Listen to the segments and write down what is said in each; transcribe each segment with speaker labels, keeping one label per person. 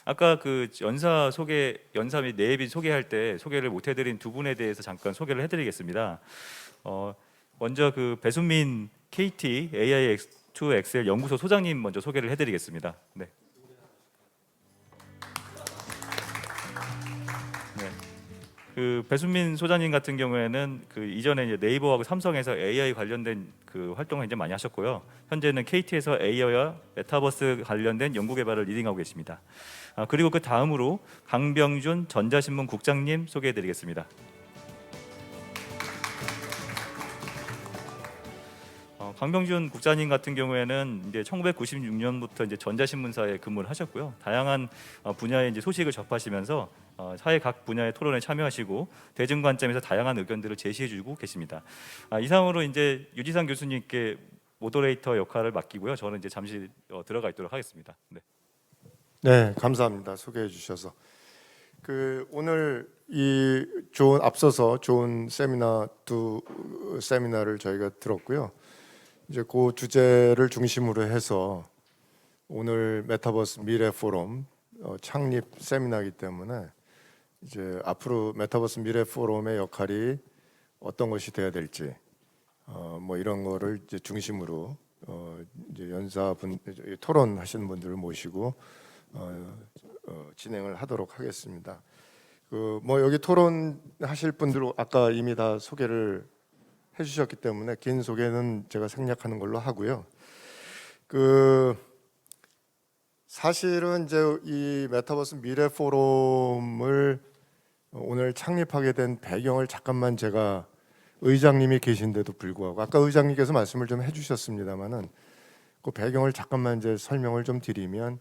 Speaker 1: 아까 그 연사 및 내비 소개할 때 소개를 못 해드린 두 분에 대해서 잠깐 소개를 해드리겠습니다. 먼저 그 배순민 KT AIX2XL 연구소 소장님 먼저 소개를 해드리겠습니다. 네. 네. 그 배순민 소장님 같은 경우에는 그 이전에 이제 네이버하고 삼성에서 AI 관련된 그 활동을 이제 많이 하셨고요. 현재는 KT에서 AI와 메타버스 관련된 연구 개발을 리딩하고 계십니다. 그리고 그 다음으로 강병준 전자신문 국장님 소개해드리겠습니다. 강병준 국장님 같은 경우에는 이제 1996년부터 이제 전자신문사에 근무를 하셨고요. 다양한 분야의 이제 소식을 접하시면서 사회 각 분야의 토론에 참여하시고 대중 관점에서 다양한 의견들을 제시해주고 계십니다. 이상으로 이제 유지상 교수님께 모더레이터 역할을 맡기고요. 저는 이제 잠시 들어가 있도록 하겠습니다. 네.
Speaker 2: 네, 감사합니다. 소개해 주셔서. 오늘 앞서서 좋은 세미나 두 세미나를 저희가 들었고요. 이제 그 주제를 중심으로 해서 오늘 메타버스 미래 포럼 창립 세미나이기 때문에 이제 앞으로 메타버스 미래 포럼의 역할이 어떤 것이 돼야 될지 뭐 이런 거를 이제 중심으로 이제 연사분 토론하시는 분들을 모시고 진행을 하도록 하겠습니다. 뭐 여기 토론하실 분들 아까 이미 다 소개를 해주셨기 때문에 긴 소개는 제가 생략하는 걸로 하고요. 사실은 이제 이 메타버스 미래 포럼을 오늘 창립하게 된 배경을 잠깐만 제가 의장님이 계신데도 불구하고 아까 의장님께서 말씀을 좀 해주셨습니다만은 그 배경을 잠깐만 이제 설명을 좀 드리면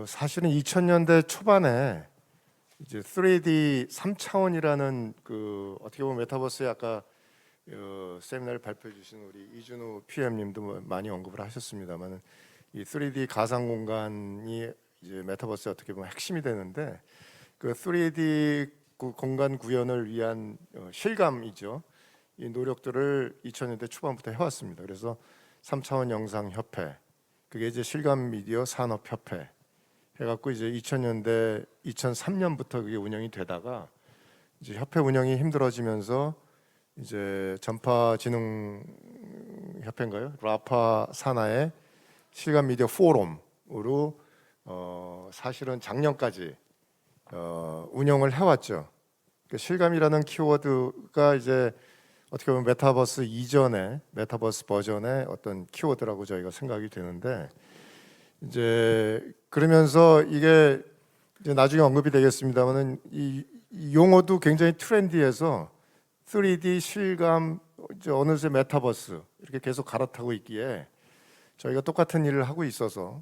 Speaker 2: 사실은 2000년대 초반에 이제 3D 3차원이라는 어떻게 보면 메타버스에 아까 세미나를 발표해 주신 우리 이준우 PM님도 많이 언급을 하셨습니다만은 이 3D 가상 공간이 이제 메타버스의 어떻게 보면 핵심이 되는데 3D 공간 구현을 위한 실감이죠. 이 노력들을 2000년대 초반부터 해왔습니다. 그래서 3차원 영상 협회, 그게 이제 실감 미디어 산업 협회 해갖고 이제 2000년대 2003년부터 그게 운영이 되다가 이제 협회 운영이 힘들어지면서 이제 전파진흥 협회인가요? 라파 산하의 실감 미디어 포럼으로 사실은 작년까지 운영을 해왔죠. 실감이라는 키워드가 이제 어떻게 보면 메타버스 이전에 메타버스 버전의 어떤 키워드라고 저희가 생각이 되는데 이제 그러면서 이게 이제 나중에 언급이 되겠습니다만은 이 용어도 굉장히 트렌디해서 3D 실감 이제 어느새 메타버스 이렇게 계속 갈아타고 있기에 저희가 똑같은 일을 하고 있어서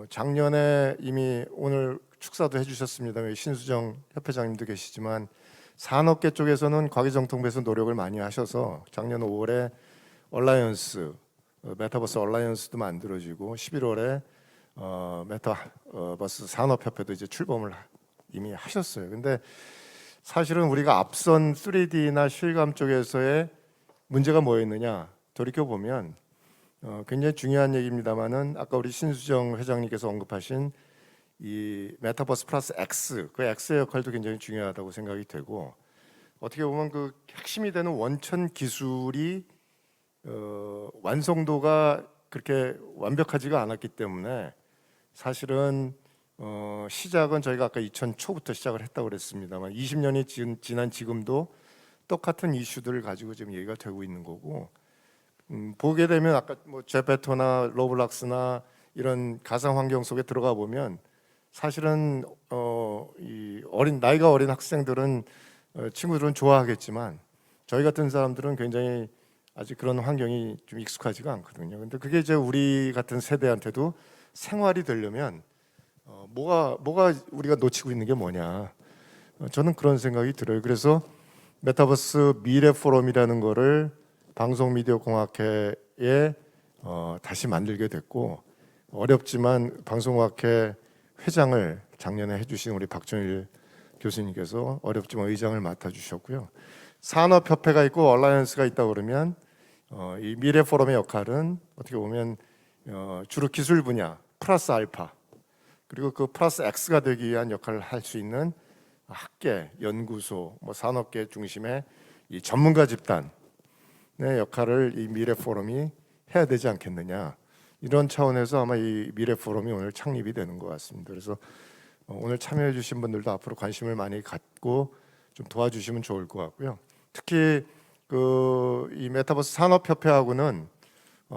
Speaker 2: 작년에 이미 오늘 축사도 해주셨습니다만 신수정 협회장님도 계시지만 산업계 쪽에서는 과기정통부에서 노력을 많이 하셔서 작년 5월에 얼라이언스 메타버스 얼라이언스도 만들어지고 11월에 메타버스 산업협회도 이제 출범을 이미 하셨어요. 근데 사실은 우리가 앞선 3D나 실감 쪽에서의 문제가 뭐였느냐 돌이켜 보면 굉장히 중요한 얘기입니다만은 아까 우리 신수정 회장님께서 언급하신 이 메타버스 플러스 X, 그 X의 역할도 굉장히 중요하다고 생각이 되고 어떻게 보면 그 핵심이 되는 원천 기술이 완성도가 그렇게 완벽하지가 않았기 때문에 사실은 시작은 저희가 아까 2000 초부터 시작을 했다고 그랬습니다만 20년이 지난 지금도 똑같은 이슈들을 가지고 지금 얘기가 되고 있는 거고 보게 되면 아까 뭐 제페토나 로블락스나 이런 가상 환경 속에 들어가 보면 사실은 이 나이가 어린 학생들은 친구들은 좋아하겠지만 저희 같은 사람들은 굉장히 아직 그런 환경이 좀 익숙하지가 않거든요. 근데 그게 이제 우리 같은 세대한테도 생활이 되려면 뭐가 우리가 놓치고 있는 게 뭐냐 저는 그런 생각이 들어요. 그래서 메타버스 미래 포럼이라는 거를 방송미디어공학회에 다시 만들게 됐고 어렵지만 방송공학회 회장을 작년에 해주신 우리 박준일 교수님께서 어렵지만 의장을 맡아주셨고요. 산업협회가 있고 얼라이언스가 있다 그러면 이 미래 포럼의 역할은 어떻게 보면 주로 기술 분야 플러스 알파 그리고 그 플러스 X가 되기 위한 역할을 할 수 있는 학계, 연구소, 뭐 산업계 중심의 이 전문가 집단의 역할을 이 미래 포럼이 해야 되지 않겠느냐, 이런 차원에서 아마 이 미래 포럼이 오늘 창립이 되는 것 같습니다. 그래서 오늘 참여해 주신 분들도 앞으로 관심을 많이 갖고 좀 도와주시면 좋을 것 같고요. 특히 이 메타버스 산업협회하고는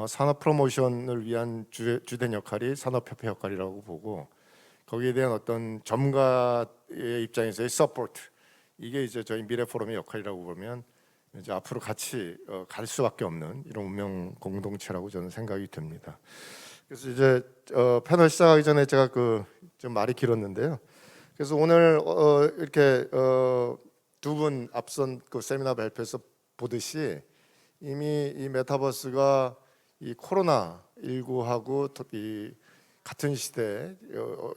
Speaker 2: 산업 프로모션을 위한 주된 역할이 산업협회 역할이라고 보고, 거기에 대한 어떤 전문가의 입장에서의 서포트, 이게 이제 저희 미래 포럼의 역할이라고 보면 이제 앞으로 같이 갈 수밖에 없는 이런 운명 공동체라고 저는 생각이 듭니다. 그래서 이제 패널 시작하기 전에 제가 좀 말이 길었는데요. 그래서 오늘 이렇게 두 분 앞선 그 세미나 발표에서 보듯이 이미 이 메타버스가 이 코로나 19하고 이 같은 시대에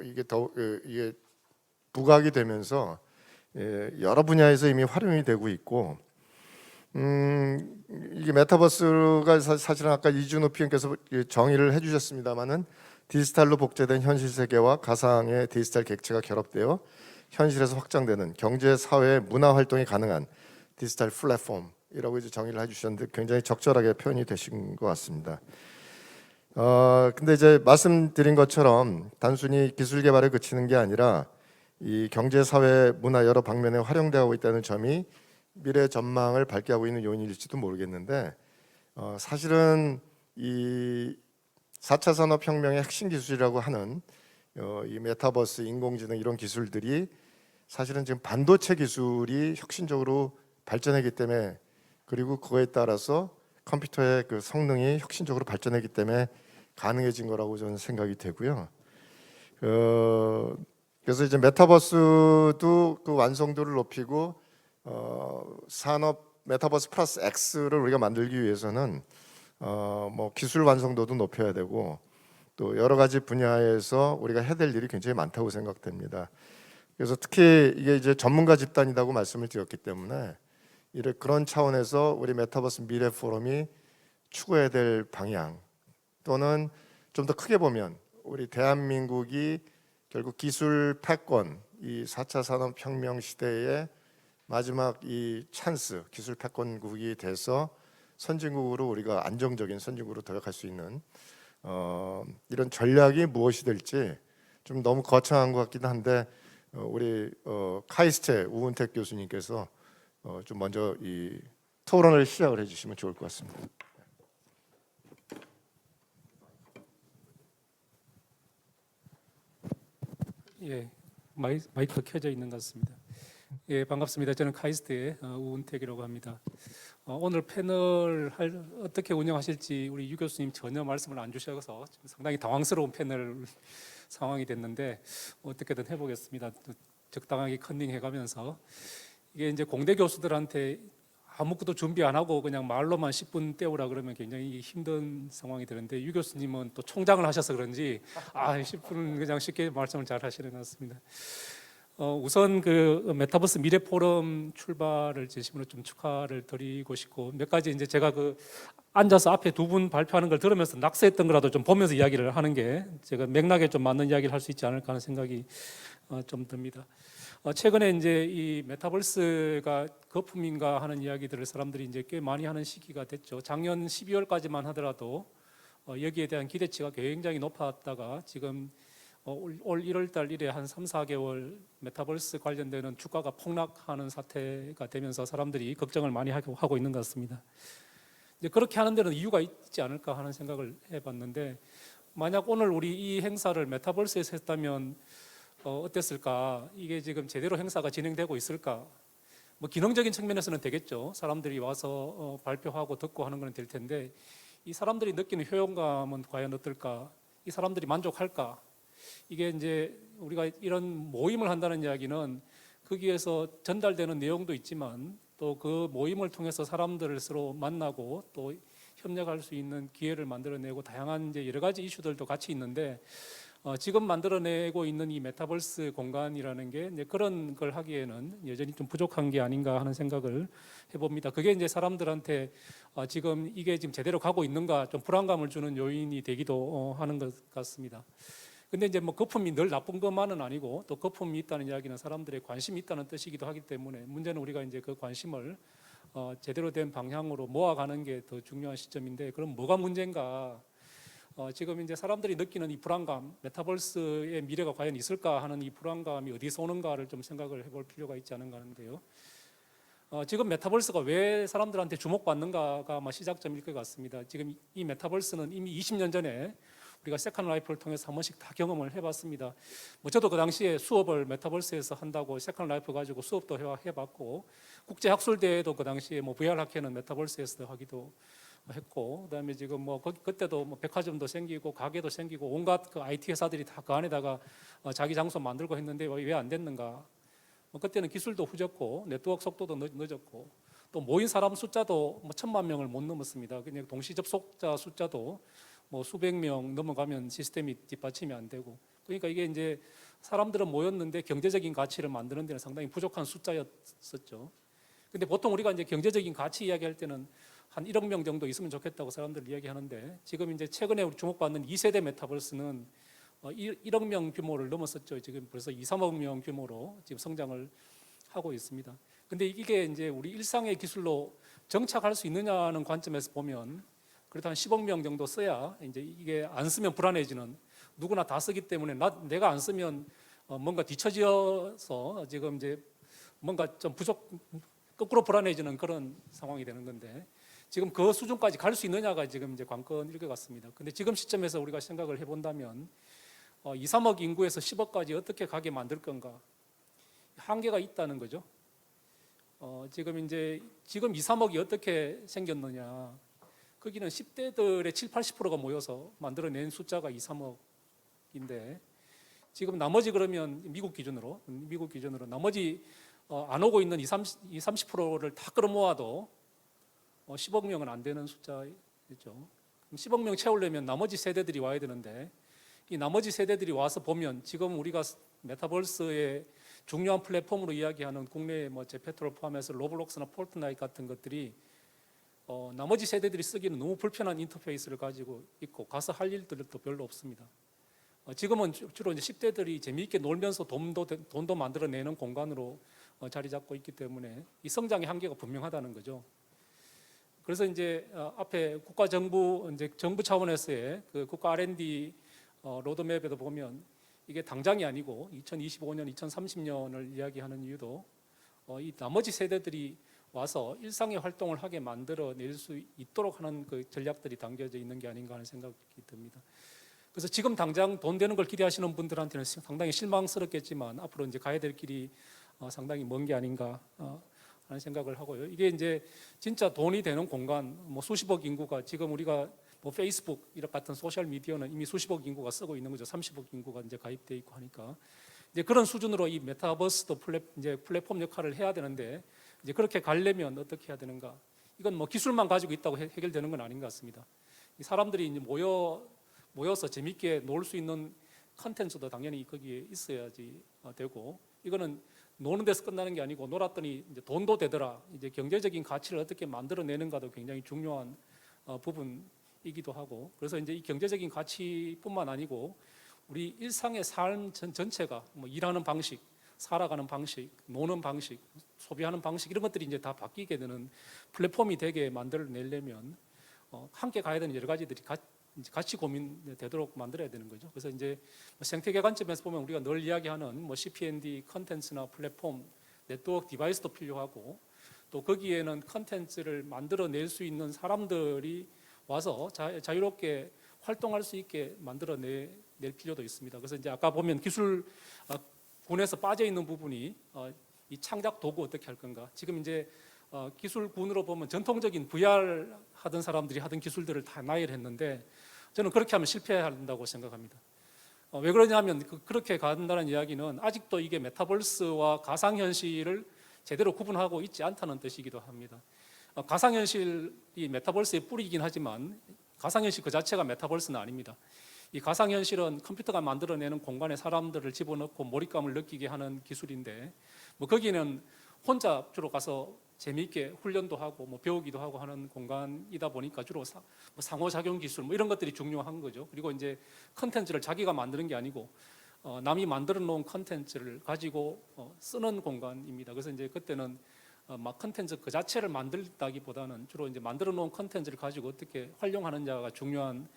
Speaker 2: 이게 부각이 되면서 여러 분야에서 이미 활용이 되고 있고, 이게 메타버스가 사실은 아까 이준호 PM께서 정의를 해주셨습니다만은 디지털로 복제된 현실 세계와 가상의 디지털 객체가 결합되어 현실에서 확장되는 경제, 사회, 문화 활동이 가능한 디지털 플랫폼이라고 이제 정의를 해주셨는데 굉장히 적절하게 표현이 되신 것 같습니다. 근데 이제 말씀드린 것처럼 단순히 기술 개발에 그치는 게 아니라 이 경제, 사회, 문화 여러 방면에 활용되고 있다는 점이 미래 전망을 밝게 하고 있는 요인일지도 모르겠는데, 사실은 이 4차 산업혁명의 핵심 기술이라고 하는 이 메타버스, 인공지능 이런 기술들이 사실은 지금 반도체 기술이 혁신적으로 발전했기 때문에, 그리고 그거에 따라서 컴퓨터의 그 성능이 혁신적으로 발전했기 때문에 가능해진 거라고 저는 생각이 되고요. 그래서 이제 메타버스도 그 완성도를 높이고 산업 메타버스 플러스 X를 우리가 만들기 위해서는 뭐 기술 완성도도 높여야 되고 또 여러 가지 분야에서 우리가 해야 될 일이 굉장히 많다고 생각됩니다. 그래서 특히 이게 이제 전문가 집단이라고 말씀을 드렸기 때문에 그런 차원에서 우리 메타버스 미래 포럼이 추구해야 될 방향, 또는 좀 더 크게 보면 우리 대한민국이 결국 기술 패권, 이 4차 산업혁명 시대의 마지막 이 찬스, 기술 패권국이 돼서 선진국으로 우리가 안정적인 선진국으로 도약할 수 있는 이런 전략이 무엇이 될지 좀 너무 거창한 것 같기도 한데 우리 카이스트 우은택 교수님께서 좀 먼저 이 토론을 시작을 해주시면 좋을 것 같습니다.
Speaker 3: 예, 마이크가 켜져 있는 것 같습니다. 예, 반갑습니다. 저는 카이스트의 우은택이라고 합니다. 오늘 패널 어떻게 운영하실지 우리 유 교수님 전혀 말씀을 안 주셔서 상당히 당황스러운 패널 상황이 됐는데 어떻게든 해보겠습니다. 적당하게 컨닝해가면서 이게 이제 공대 교수들한테 아무것도 준비 안 하고 그냥 말로만 10분 때우라 그러면 굉장히 힘든 상황이 되는데 유 교수님은 또 총장을 하셔서 그런지 10분 그냥 쉽게 말씀을 잘 하시는 것 같습니다. 우선 그 메타버스 미래 포럼 출발을 진심으로 좀 축하를 드리고 싶고, 몇 가지 이제 제가 앉아서 앞에 두 분 발표하는 걸 들으면서 낙서했던 거라도 좀 보면서 이야기를 하는 게 제가 맥락에 좀 맞는 이야기를 할 수 있지 않을까 하는 생각이 좀 듭니다. 최근에 이제 이 메타버스가 거품인가 하는 이야기들을 사람들이 이제 꽤 많이 하는 시기가 됐죠. 작년 12월까지만 하더라도 여기에 대한 기대치가 굉장히 높았다가 지금 올 1월 달 이래 한 3, 4개월 메타버스 관련되는 주가가 폭락하는 사태가 되면서 사람들이 걱정을 많이 하고 있는 것 같습니다. 이제 그렇게 하는 데는 이유가 있지 않을까 하는 생각을 해봤는데, 만약 오늘 우리 이 행사를 메타버스에서 했다면 어땠을까? 이게 지금 제대로 행사가 진행되고 있을까? 뭐 기능적인 측면에서는 되겠죠. 사람들이 와서 발표하고 듣고 하는 건 될 텐데 이 사람들이 느끼는 효용감은 과연 어떨까? 이 사람들이 만족할까? 이게 이제 우리가 이런 모임을 한다는 이야기는 거기에서 전달되는 내용도 있지만 또 그 모임을 통해서 사람들을 서로 만나고 또 협력할 수 있는 기회를 만들어내고 다양한 이제 여러 가지 이슈들도 같이 있는데 지금 만들어내고 있는 이 메타버스 공간이라는 게 이제 그런 걸 하기에는 여전히 좀 부족한 게 아닌가 하는 생각을 해봅니다. 그게 이제 사람들한테 지금 이게 지금 제대로 가고 있는가 좀 불안감을 주는 요인이 되기도 하는 것 같습니다. 근데 이제 뭐 거품이 늘 나쁜 것만은 아니고 또 거품이 있다는 이야기는 사람들의 관심이 있다는 뜻이기도 하기 때문에 문제는 우리가 이제 그 관심을 제대로 된 방향으로 모아가는 게 더 중요한 시점인데 그럼 뭐가 문제인가? 지금 이제 사람들이 느끼는 이 불안감, 메타버스의 미래가 과연 있을까 하는 이 불안감이 어디서 오는가를 좀 생각을 해볼 필요가 있지 않은가 하는데요. 지금 메타버스가 왜 사람들한테 주목받는가가 아마 시작점일 것 같습니다. 지금 이 메타버스는 이미 20년 전에 우리가 세컨 라이프를 통해서 한 번씩 다 경험을 해봤습니다. 뭐 저도 그 당시에 수업을 메타버스에서 한다고 세컨 라이프 가지고 수업도 해봤고 국제 학술대회도 그 당시에 뭐 VR 학회는 메타버스에서 하기도 했고 그다음에 지금 뭐 그때도 뭐 백화점도 생기고 가게도 생기고 온갖 그 IT 회사들이 다 그 안에다가 자기 장소 만들고 했는데 왜 안 됐는가? 뭐 그때는 기술도 후졌고 네트워크 속도도 늦었고 또 모인 사람 숫자도 뭐 1,000만 명을 못 넘었습니다. 그냥 동시 접속자 숫자도 뭐 수백 명 넘어가면 시스템이 뒷받침이 안 되고 그러니까 이게 이제 사람들은 모였는데 경제적인 가치를 만드는 데는 상당히 부족한 숫자였었죠. 근데 보통 우리가 이제 경제적인 가치 이야기할 때는 한 1억 명 정도 있으면 좋겠다고 사람들 이야기하는데 지금 이제 최근에 우리 주목받는 2세대 메타버스는 1억 명 규모를 넘었었죠. 지금 벌써 2, 3억 명 규모로 지금 성장을 하고 있습니다. 근데 이게 이제 우리 일상의 기술로 정착할 수 있느냐는 관점에서 보면 그래도 한 10억 명 정도 써야 이제 이게 안 쓰면 불안해지는 누구나 다 쓰기 때문에 내가 안 쓰면 뭔가 뒤처져서 지금 이제 뭔가 좀 거꾸로 불안해지는 그런 상황이 되는 건데 지금 그 수준까지 갈 수 있느냐가 지금 이제 관건일 것 같습니다. 근데 지금 시점에서 우리가 생각을 해본다면 2, 3억 인구에서 10억까지 어떻게 가게 만들 건가 한계가 있다는 거죠. 지금 2, 3억이 어떻게 생겼느냐 거기는 10대들의 7, 80%가 모여서 만들어낸 숫자가 2, 3억인데 지금 나머지 그러면 미국 기준으로 나머지 안 오고 있는 20, 30%를 다 끌어모아도 10억 명은 안 되는 숫자겠죠. 그럼 10억 명 채우려면 나머지 세대들이 와야 되는데 이 나머지 세대들이 와서 보면 지금 우리가 메타버스의 중요한 플랫폼으로 이야기하는 국내 뭐 제페토를 포함해서 로블록스나 폴트나이트 같은 것들이 나머지 세대들이 쓰기는 너무 불편한 인터페이스를 가지고 있고 가서 할 일들도 별로 없습니다. 지금은 주로 이제 10대들이 재미있게 놀면서 돈도 만들어내는 공간으로 자리 잡고 있기 때문에 이 성장의 한계가 분명하다는 거죠. 그래서 이제 앞에 정부 차원에서의 그 국가 R&D 로드맵에도 보면 이게 당장이 아니고 2025년, 2030년을 이야기하는 이유도 이 나머지 세대들이 와서 일상의 활동을 하게 만들어낼 수 있도록 하는 그 전략들이 담겨져 있는 게 아닌가 하는 생각이 듭니다. 그래서 지금 당장 돈 되는 걸 기대하시는 분들한테는 상당히 실망스럽겠지만 앞으로 이제 가야 될 길이 상당히 먼 게 아닌가 하는 생각을 하고요. 이게 이제 진짜 돈이 되는 공간, 뭐 수십억 인구가 지금 우리가 뭐 페이스북 이런 같은 소셜 미디어는 이미 수십억 인구가 쓰고 있는 거죠. 30억 인구가 이제 가입돼 있고 하니까 이제 그런 수준으로 이 메타버스도 플랫폼 역할을 해야 되는데 이제 그렇게 가려면 어떻게 해야 되는가? 이건 뭐 기술만 가지고 있다고 해결되는 건 아닌 것 같습니다. 이 사람들이 이제 모여서 재밌게 놀 수 있는 컨텐츠도 당연히 거기에 있어야지 되고 이거는 노는 데서 끝나는 게 아니고 놀았더니 이제 돈도 되더라. 이제 경제적인 가치를 어떻게 만들어내는가도 굉장히 중요한 부분이기도 하고 그래서 이제 이 경제적인 가치뿐만 아니고 우리 일상의 삶 전체가 뭐 일하는 방식, 살아가는 방식, 노는 방식, 소비하는 방식 이런 것들이 이제 다 바뀌게 되는 플랫폼이 되게 만들어내려면 함께 가야 되는 여러 가지들이 같이 고민되도록 만들어야 되는 거죠. 그래서 이제 생태계 관점에서 보면 우리가 늘 이야기하는 뭐 CPND 컨텐츠나 플랫폼, 네트워크 디바이스도 필요하고 또 거기에는 컨텐츠를 만들어낼 수 있는 사람들이 와서 자유롭게 활동할 수 있게 만들어낼 필요도 있습니다. 그래서 이제 아까 보면 기술 군에서 빠져 있는 부분이 이 창작 도구 어떻게 할 건가. 지금 이제 기술군으로 보면 전통적인 VR 하던 사람들이 하던 기술들을 다 나열했는데 저는 그렇게 하면 실패한다고 생각합니다. 왜 그러냐면 그렇게 간다는 이야기는 아직도 이게 메타버스와 가상현실을 제대로 구분하고 있지 않다는 뜻이기도 합니다. 가상현실이 메타버스의 뿌리이긴 하지만 가상현실 그 자체가 메타버스는 아닙니다. 이 가상현실은 컴퓨터가 만들어내는 공간에 사람들을 집어넣고 몰입감을 느끼게 하는 기술인데 뭐 거기는 혼자 주로 가서 재미있게 훈련도 하고 뭐 배우기도 하고 하는 공간이다 보니까 주로 뭐 상호작용 기술 뭐 이런 것들이 중요한 거죠. 그리고 이제 컨텐츠를 자기가 만드는 게 아니고 남이 만들어 놓은 컨텐츠를 가지고 쓰는 공간입니다. 그래서 이제 그때는 막 컨텐츠 그 자체를 만들다기보다는 주로 이제 만들어 놓은 컨텐츠를 가지고 어떻게 활용하느냐가 중요한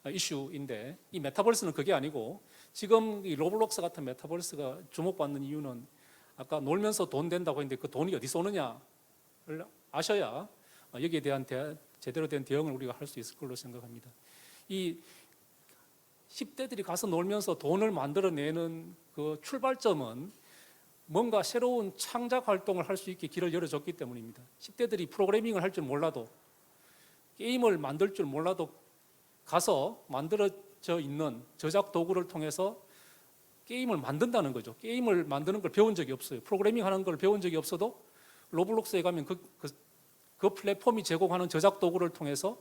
Speaker 3: 이슈인데, 이 메타버스는 그게 아니고 지금 이 로블록스 같은 메타버스가 주목받는 이유는 아까 놀면서 돈 된다고 했는데 그 돈이 어디서 오느냐를 아셔야 여기에 대한 제대로 된 대응을 우리가 할 수 있을 걸로 생각합니다. 이 10대들이 가서 놀면서 돈을 만들어내는 그 출발점은 뭔가 새로운 창작 활동을 할 수 있게 길을 열어줬기 때문입니다. 10대들이 프로그래밍을 할 줄 몰라도, 게임을 만들 줄 몰라도 가서 만들어져 있는 저작 도구를 통해서 게임을 만든다는 거죠. 게임을 만드는 걸 배운 적이 없어요. 프로그래밍 하는 걸 배운 적이 없어도 로블록스에 가면 그 플랫폼이 제공하는 저작 도구를 통해서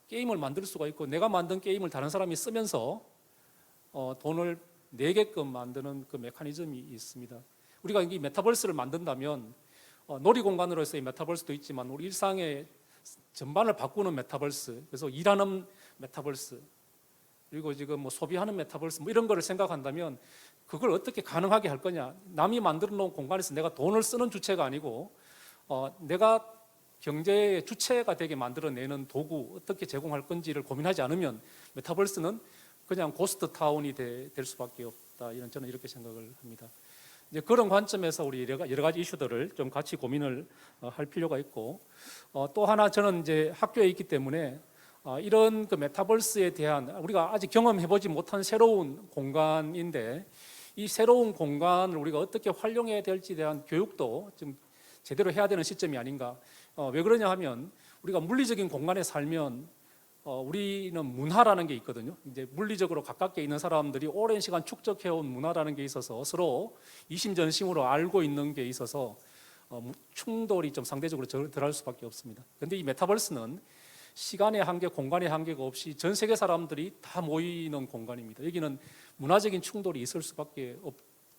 Speaker 3: 게임을 만들 수가 있고, 내가 만든 게임을 다른 사람이 쓰면서 돈을 내게끔 만드는 그 메커니즘이 있습니다. 우리가 이 메타버스를 만든다면 놀이공간으로서의 메타버스도 있지만 우리 일상의 전반을 바꾸는 메타버스, 그래서 일하는 메타버스, 그리고 지금 뭐 소비하는 메타버스 뭐 이런 거를 생각한다면 그걸 어떻게 가능하게 할 거냐. 남이 만들어 놓은 공간에서 내가 돈을 쓰는 주체가 아니고 내가 경제의 주체가 되게 만들어내는 도구 어떻게 제공할 건지를 고민하지 않으면 메타버스는 그냥 고스트 타운이 될 수밖에 없다. 저는 이렇게 생각을 합니다. 이제 그런 관점에서 우리 여러 가지 이슈들을 좀 같이 고민을 할 필요가 있고, 또 하나 저는 이제 학교에 있기 때문에 이런 그 메타버스에 대한 우리가 아직 경험해보지 못한 새로운 공간인데, 이 새로운 공간을 우리가 어떻게 활용해야 될지에 대한 교육도 좀 제대로 해야 되는 시점이 아닌가. 왜 그러냐 하면 우리가 물리적인 공간에 살면 우리는 문화라는 게 있거든요. 이제 물리적으로 가깝게 있는 사람들이 오랜 시간 축적해온 문화라는 게 있어서 서로 이심전심으로 알고 있는 게 있어서 충돌이 좀 상대적으로 덜할 수밖에 없습니다. 그런데 이 메타버스는 시간의 한계, 공간의 한계가 없이 전 세계 사람들이 다 모이는 공간입니다. 여기는 문화적인 충돌이 있을 수밖에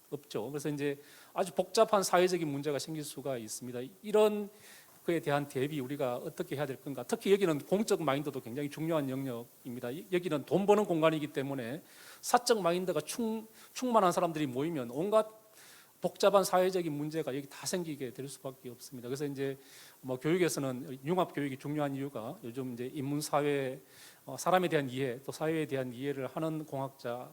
Speaker 3: 없죠. 그래서 이제 아주 복잡한 사회적인 문제가 생길 수가 있습니다. 이런 그에 대한 대비 우리가 어떻게 해야 될 건가. 특히 여기는 공적 마인드도 굉장히 중요한 영역입니다. 여기는 돈 버는 공간이기 때문에 사적 마인드가 충만한 사람들이 모이면 온갖 복잡한 사회적인 문제가 여기 다 생기게 될 수밖에 없습니다. 그래서 이제 뭐 교육에서는 융합 교육이 중요한 이유가 요즘 이제 인문 사회, 사람에 대한 이해, 또 사회에 대한 이해를 하는 공학자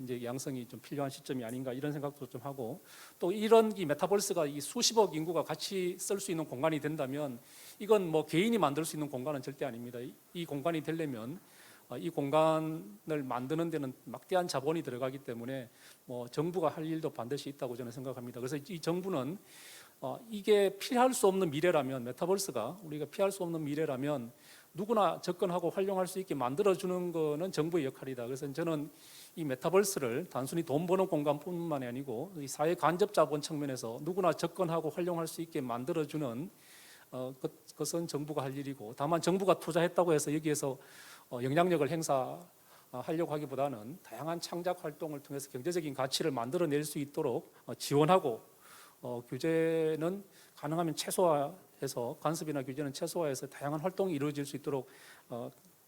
Speaker 3: 이제 양성이 좀 필요한 시점이 아닌가 이런 생각도 좀 하고, 또 이런 이 메타버스가 이 수십억 인구가 같이 쓸 수 있는 공간이 된다면 이건 뭐 개인이 만들 수 있는 공간은 절대 아닙니다. 이 공간이 되려면 이 공간을 만드는 데는 막대한 자본이 들어가기 때문에 뭐 정부가 할 일도 반드시 있다고 저는 생각합니다. 그래서 이 정부는 이게 피할 수 없는 미래라면, 메타버스가 우리가 피할 수 없는 미래라면 누구나 접근하고 활용할 수 있게 만들어주는 거는 정부의 역할이다. 그래서 저는 이 메타버스를 단순히 돈 버는 공간뿐만이 아니고 이 사회 간접 자본 측면에서 누구나 접근하고 활용할 수 있게 만들어주는 그것은 정부가 할 일이고, 다만 정부가 투자했다고 해서 여기에서 영향력을 행사하려고 하기보다는 다양한 창작 활동을 통해서 경제적인 가치를 만들어낼 수 있도록 지원하고, 규제는 가능하면 최소화해서, 간섭이나 규제는 최소화해서 다양한 활동이 이루어질 수 있도록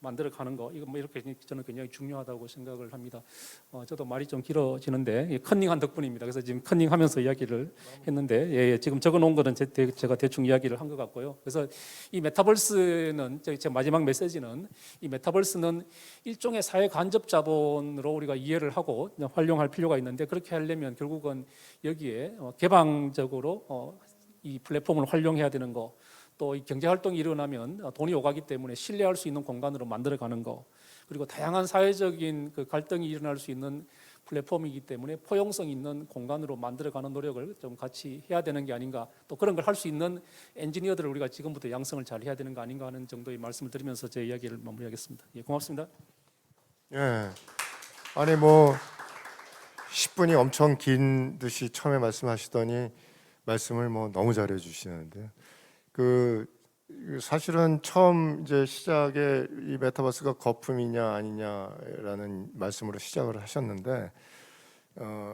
Speaker 3: 만들어가는 거, 이거 뭐 이렇게 저는 굉장히 중요하다고 생각을 합니다. 저도 말이 좀 길어지는데 컨닝한 덕분입니다. 그래서 지금 컨닝하면서 이야기를 했는데, 지금 적어놓은 거는 제가 대충 이야기를 한 것 같고요. 그래서 이 메타버스는 제 마지막 메시지는, 이 메타버스는 일종의 사회 간접 자본으로 우리가 이해를 하고 활용할 필요가 있는데, 그렇게 하려면 결국은 여기에 개방적으로 이 플랫폼을 활용해야 되는 거, 또 이 경제 활동이 일어나면 돈이 오가기 때문에 신뢰할 수 있는 공간으로 만들어가는 거, 그리고 다양한 사회적인 그 갈등이 일어날 수 있는 플랫폼이기 때문에 포용성 있는 공간으로 만들어가는 노력을 좀 같이 해야 되는 게 아닌가, 또 그런 걸 할 수 있는 엔지니어들을 우리가 지금부터 양성을 잘 해야 되는 거 아닌가 하는 정도의 말씀을 드리면서 제 이야기를 마무리하겠습니다. 고맙습니다.
Speaker 2: 예. 아니 뭐 10분이 엄청 긴 듯이 처음에 말씀하시더니 말씀을 뭐 너무 잘해 주시는데, 사실은 처음 이제 시작에 이 메타버스가 거품이냐 아니냐라는 말씀으로 시작을 하셨는데,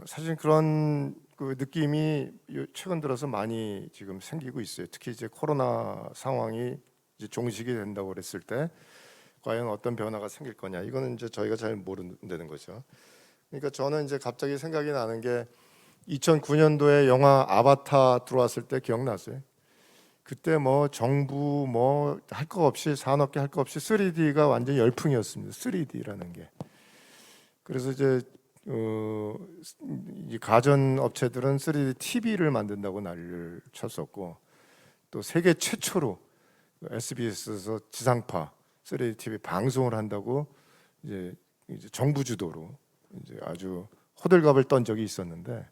Speaker 2: 사실 그런 그 느낌이 최근 들어서 많이 지금 생기고 있어요. 특히 이제 코로나 상황이 이제 종식이 된다고 그랬을 때 과연 어떤 변화가 생길 거냐. 이거는 이제 저희가 잘 모른다는 거죠. 그러니까 저는 이제 갑자기 생각이 나는 게 2009년도에 영화 아바타 들어왔을 때 기억나세요? 그때 뭐 정부 뭐 할 거 없이 산업계 할 거 없이 3D가 완전 열풍이었습니다. 3D라는 게. 그래서 이제 이 가전 업체들은 3D TV를 만든다고 난리를 쳤었고 또 세계 최초로 SBS에서 지상파 3D TV 방송을 한다고 이제 정부 주도로 이제 아주 호들갑을 떤 적이 있었는데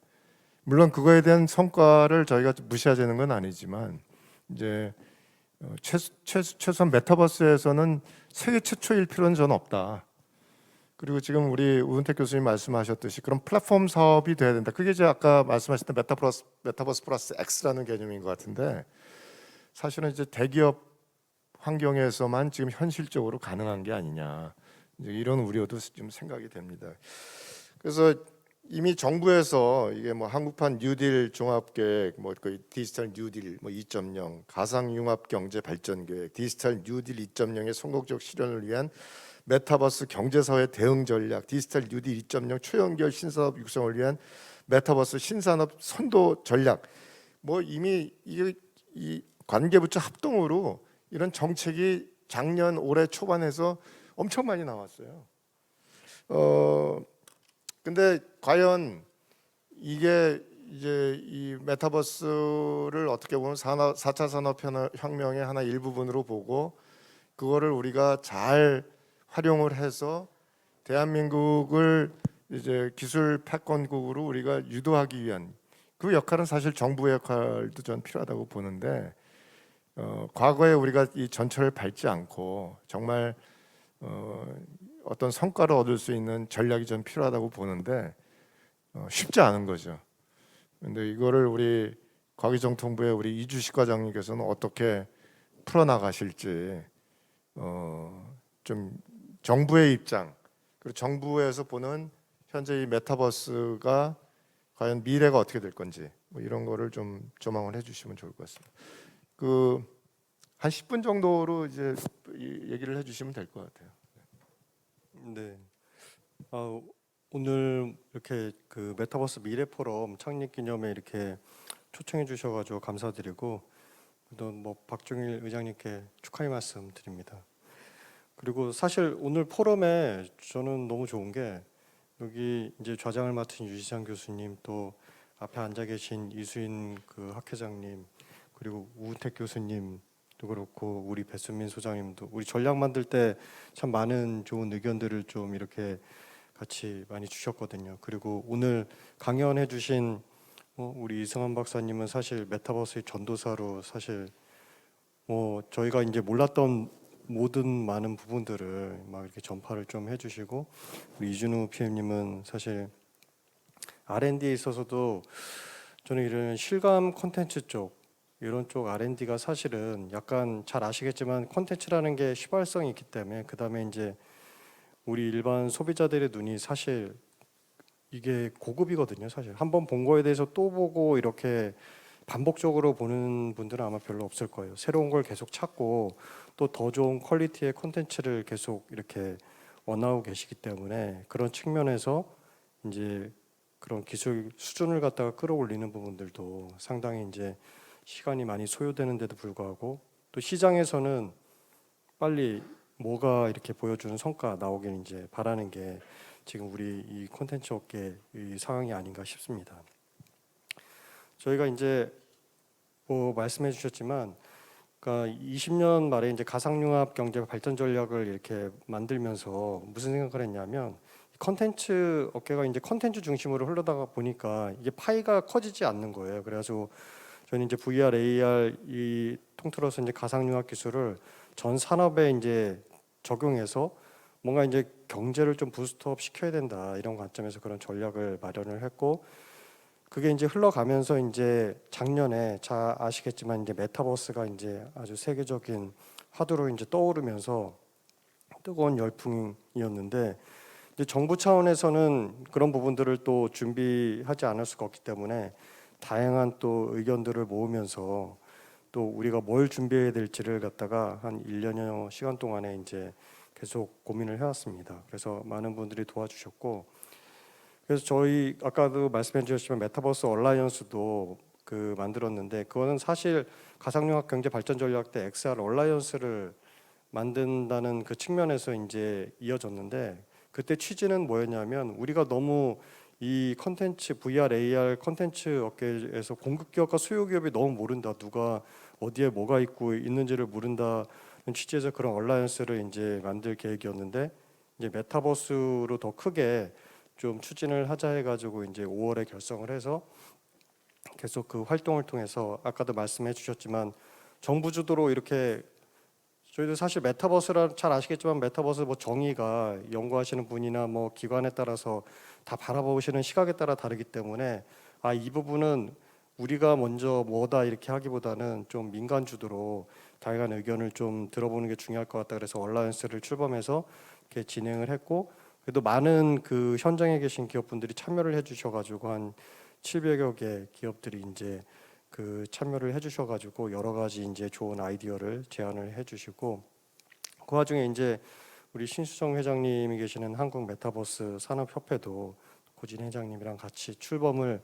Speaker 2: 물론 그거에 대한 성과를 저희가 무시하자는 건 아니지만 이제 최소한 메타버스에서는 세계 최초일 필요는 저는 없다. 그리고 지금 우리 우은택 교수님 말씀하셨듯이 그런 플랫폼 사업이 돼야 된다. 그게 이제 아까 말씀하셨던 메타버스 플러스 X라는 개념인 것 같은데 사실은 이제 대기업 환경에서만 지금 현실적으로 가능한 게 아니냐 이제 이런 우려도 좀 생각이 됩니다. 그래서 이미 정부에서 이게 뭐 한국판 뉴딜 종합계획, 뭐 그 디지털 뉴딜 뭐 2.0, 가상융합 경제 발전 계획, 디지털 뉴딜 2.0의 성공적 실현을 위한 메타버스 경제사회 대응 전략, 디지털 뉴딜 2.0 초연결 신산업 육성을 위한 메타버스 신산업 선도 전략, 뭐 이미 이 관계부처 합동으로 이런 정책이 작년 올해 초반에서 엄청 많이 나왔어요. 근데 과연 이게 이제 이 메타버스를 어떻게 보면 4차 산업혁명의 하나 일부분으로 보고 그거를 우리가 잘 활용을 해서 대한민국을 이제 기술 패권국으로 우리가 유도하기 위한 그 역할은 사실 정부의 역할도 전 필요하다고 보는데 과거에 우리가 이 전철을 밟지 않고 정말 어떤 성과를 얻을 수 있는 전략이 좀 필요하다고 보는데 쉽지 않은 거죠. 근데 이거를 우리 과기정통부의 우리 이주식 과장님께서는 어떻게 풀어나가실지 좀 정부의 입장 그리고 정부에서 보는 현재 이 메타버스가 과연 미래가 어떻게 될 건지 뭐 이런 거를 좀 조망을 해주시면 좋을 것 같습니다. 한 10분 정도로 이제 얘기를 해주시면 될 것 같아요.
Speaker 4: 네. 오늘 이렇게 그 메타버스 미래 포럼 창립 기념에 이렇게 초청해 주셔가지고 감사드리고 또 뭐 박종일 의장님께 축하의 말씀 드립니다. 그리고 사실 오늘 포럼에 저는 너무 좋은 게 여기 이제 좌장을 맡은 유지상 교수님 또 앞에 앉아 계신 이수인 그 학회장님 그리고 우은택 교수님 도 그렇고 우리 배순민 소장님도 우리 전략 만들 때 참 많은 좋은 의견들을 좀 이렇게 같이 많이 주셨거든요. 그리고 오늘 강연해 주신 우리 이승환 박사님은 사실 메타버스의 전도사로 사실 뭐 저희가 이제 몰랐던 모든 많은 부분들을 막 이렇게 전파를 좀 해주시고 우리 이준우 PM님은 사실 R&D에 있어서도 저는 이런 실감 콘텐츠 쪽 이런 쪽 R&D가 사실은 약간 잘 아시겠지만 콘텐츠라는 게 휘발성이 있기 때문에 그 다음에 이제 우리 일반 소비자들의 눈이 사실 이게 고급이거든요. 사실 한번 본 거에 대해서 또 보고 이렇게 반복적으로 보는 분들은 아마 별로 없을 거예요. 새로운 걸 계속 찾고 또 더 좋은 퀄리티의 콘텐츠를 계속 이렇게 원하고 계시기 때문에 그런 측면에서 이제 그런 기술 수준을 갖다가 끌어올리는 부분들도 상당히 이제 시간이 많이 소요되는데도 불구하고 또 시장에서는 빨리 뭐가 이렇게 보여주는 성과 나오길 이제 바라는 게 지금 우리 이 콘텐츠 업계의 상황이 아닌가 싶습니다. 저희가 이제 뭐 말씀해 주셨지만 그러니까 20년 말에 이제 가상융합 경제 발전 전략을 이렇게 만들면서 무슨 생각을 했냐면 콘텐츠 업계가 이제 콘텐츠 중심으로 흘러다가 보니까 이게 파이가 커지지 않는 거예요. 그래서 저는 이제 VR, AR 이 통틀어서 이제 가상융합 기술을 전 산업에 이제 적용해서 뭔가 이제 경제를 좀 부스트업 시켜야 된다 이런 관점에서 그런 전략을 마련을 했고 그게 이제 흘러가면서 이제 작년에 잘 아시겠지만 이제 메타버스가 이제 아주 세계적인 화두로 이제 떠오르면서 뜨거운 열풍이었는데 이제 정부 차원에서는 그런 부분들을 또 준비하지 않을 수가 없기 때문에 다양한 또 의견들을 모으면서 또 우리가 뭘 준비해야 될지를 갖다가 한 1년여 시간 동안에 이제 계속 고민을 해왔습니다. 그래서 많은 분들이 도와주셨고, 그래서 저희 아까도 말씀해 주셨지만 메타버스 얼라이언스도 만들었는데, 그거는 사실 가상융합경제발전전략 때 XR 얼라이언스를 만든다는 그 측면에서 이제 이어졌는데, 그때 취지는 뭐였냐면 우리가 너무 이 컨텐츠 VR, AR 컨텐츠 업계에서 공급 기업과 수요 기업이 너무 모른다, 누가 어디에 뭐가 있고 있는지를 모른다는 취지에서 그런 얼라이언스를 이제 만들 계획이었는데, 이제 메타버스로 더 크게 좀 추진을 하자 해가지고 이제 5월에 결성을 해서 계속 그 활동을 통해서 아까도 말씀해 주셨지만 정부 주도로 이렇게, 저희도 사실 메타버스라 잘 아시겠지만 메타버스 뭐 정의가 연구하시는 분이나 뭐 기관에 따라서 다 바라보시는 시각에 따라 다르기 때문에 이 부분은 우리가 먼저 뭐다 이렇게 하기보다는 좀 민간 주도로 다양한 의견을 좀 들어보는 게 중요할 것 같다. 그래서 얼라이언스를 출범해서 이렇게 진행을 했고, 그래도 많은 그 현장에 계신 기업분들이 참여를 해주셔가지고 한 700여 개 기업들이 이제 그 참여를 해주셔가지고 여러 가지 이제 좋은 아이디어를 제안을 해주시고, 그 와중에 이제 우리 신수정 회장님이 계시는 한국 메타버스 산업협회도 고진 회장님이랑 같이 출범을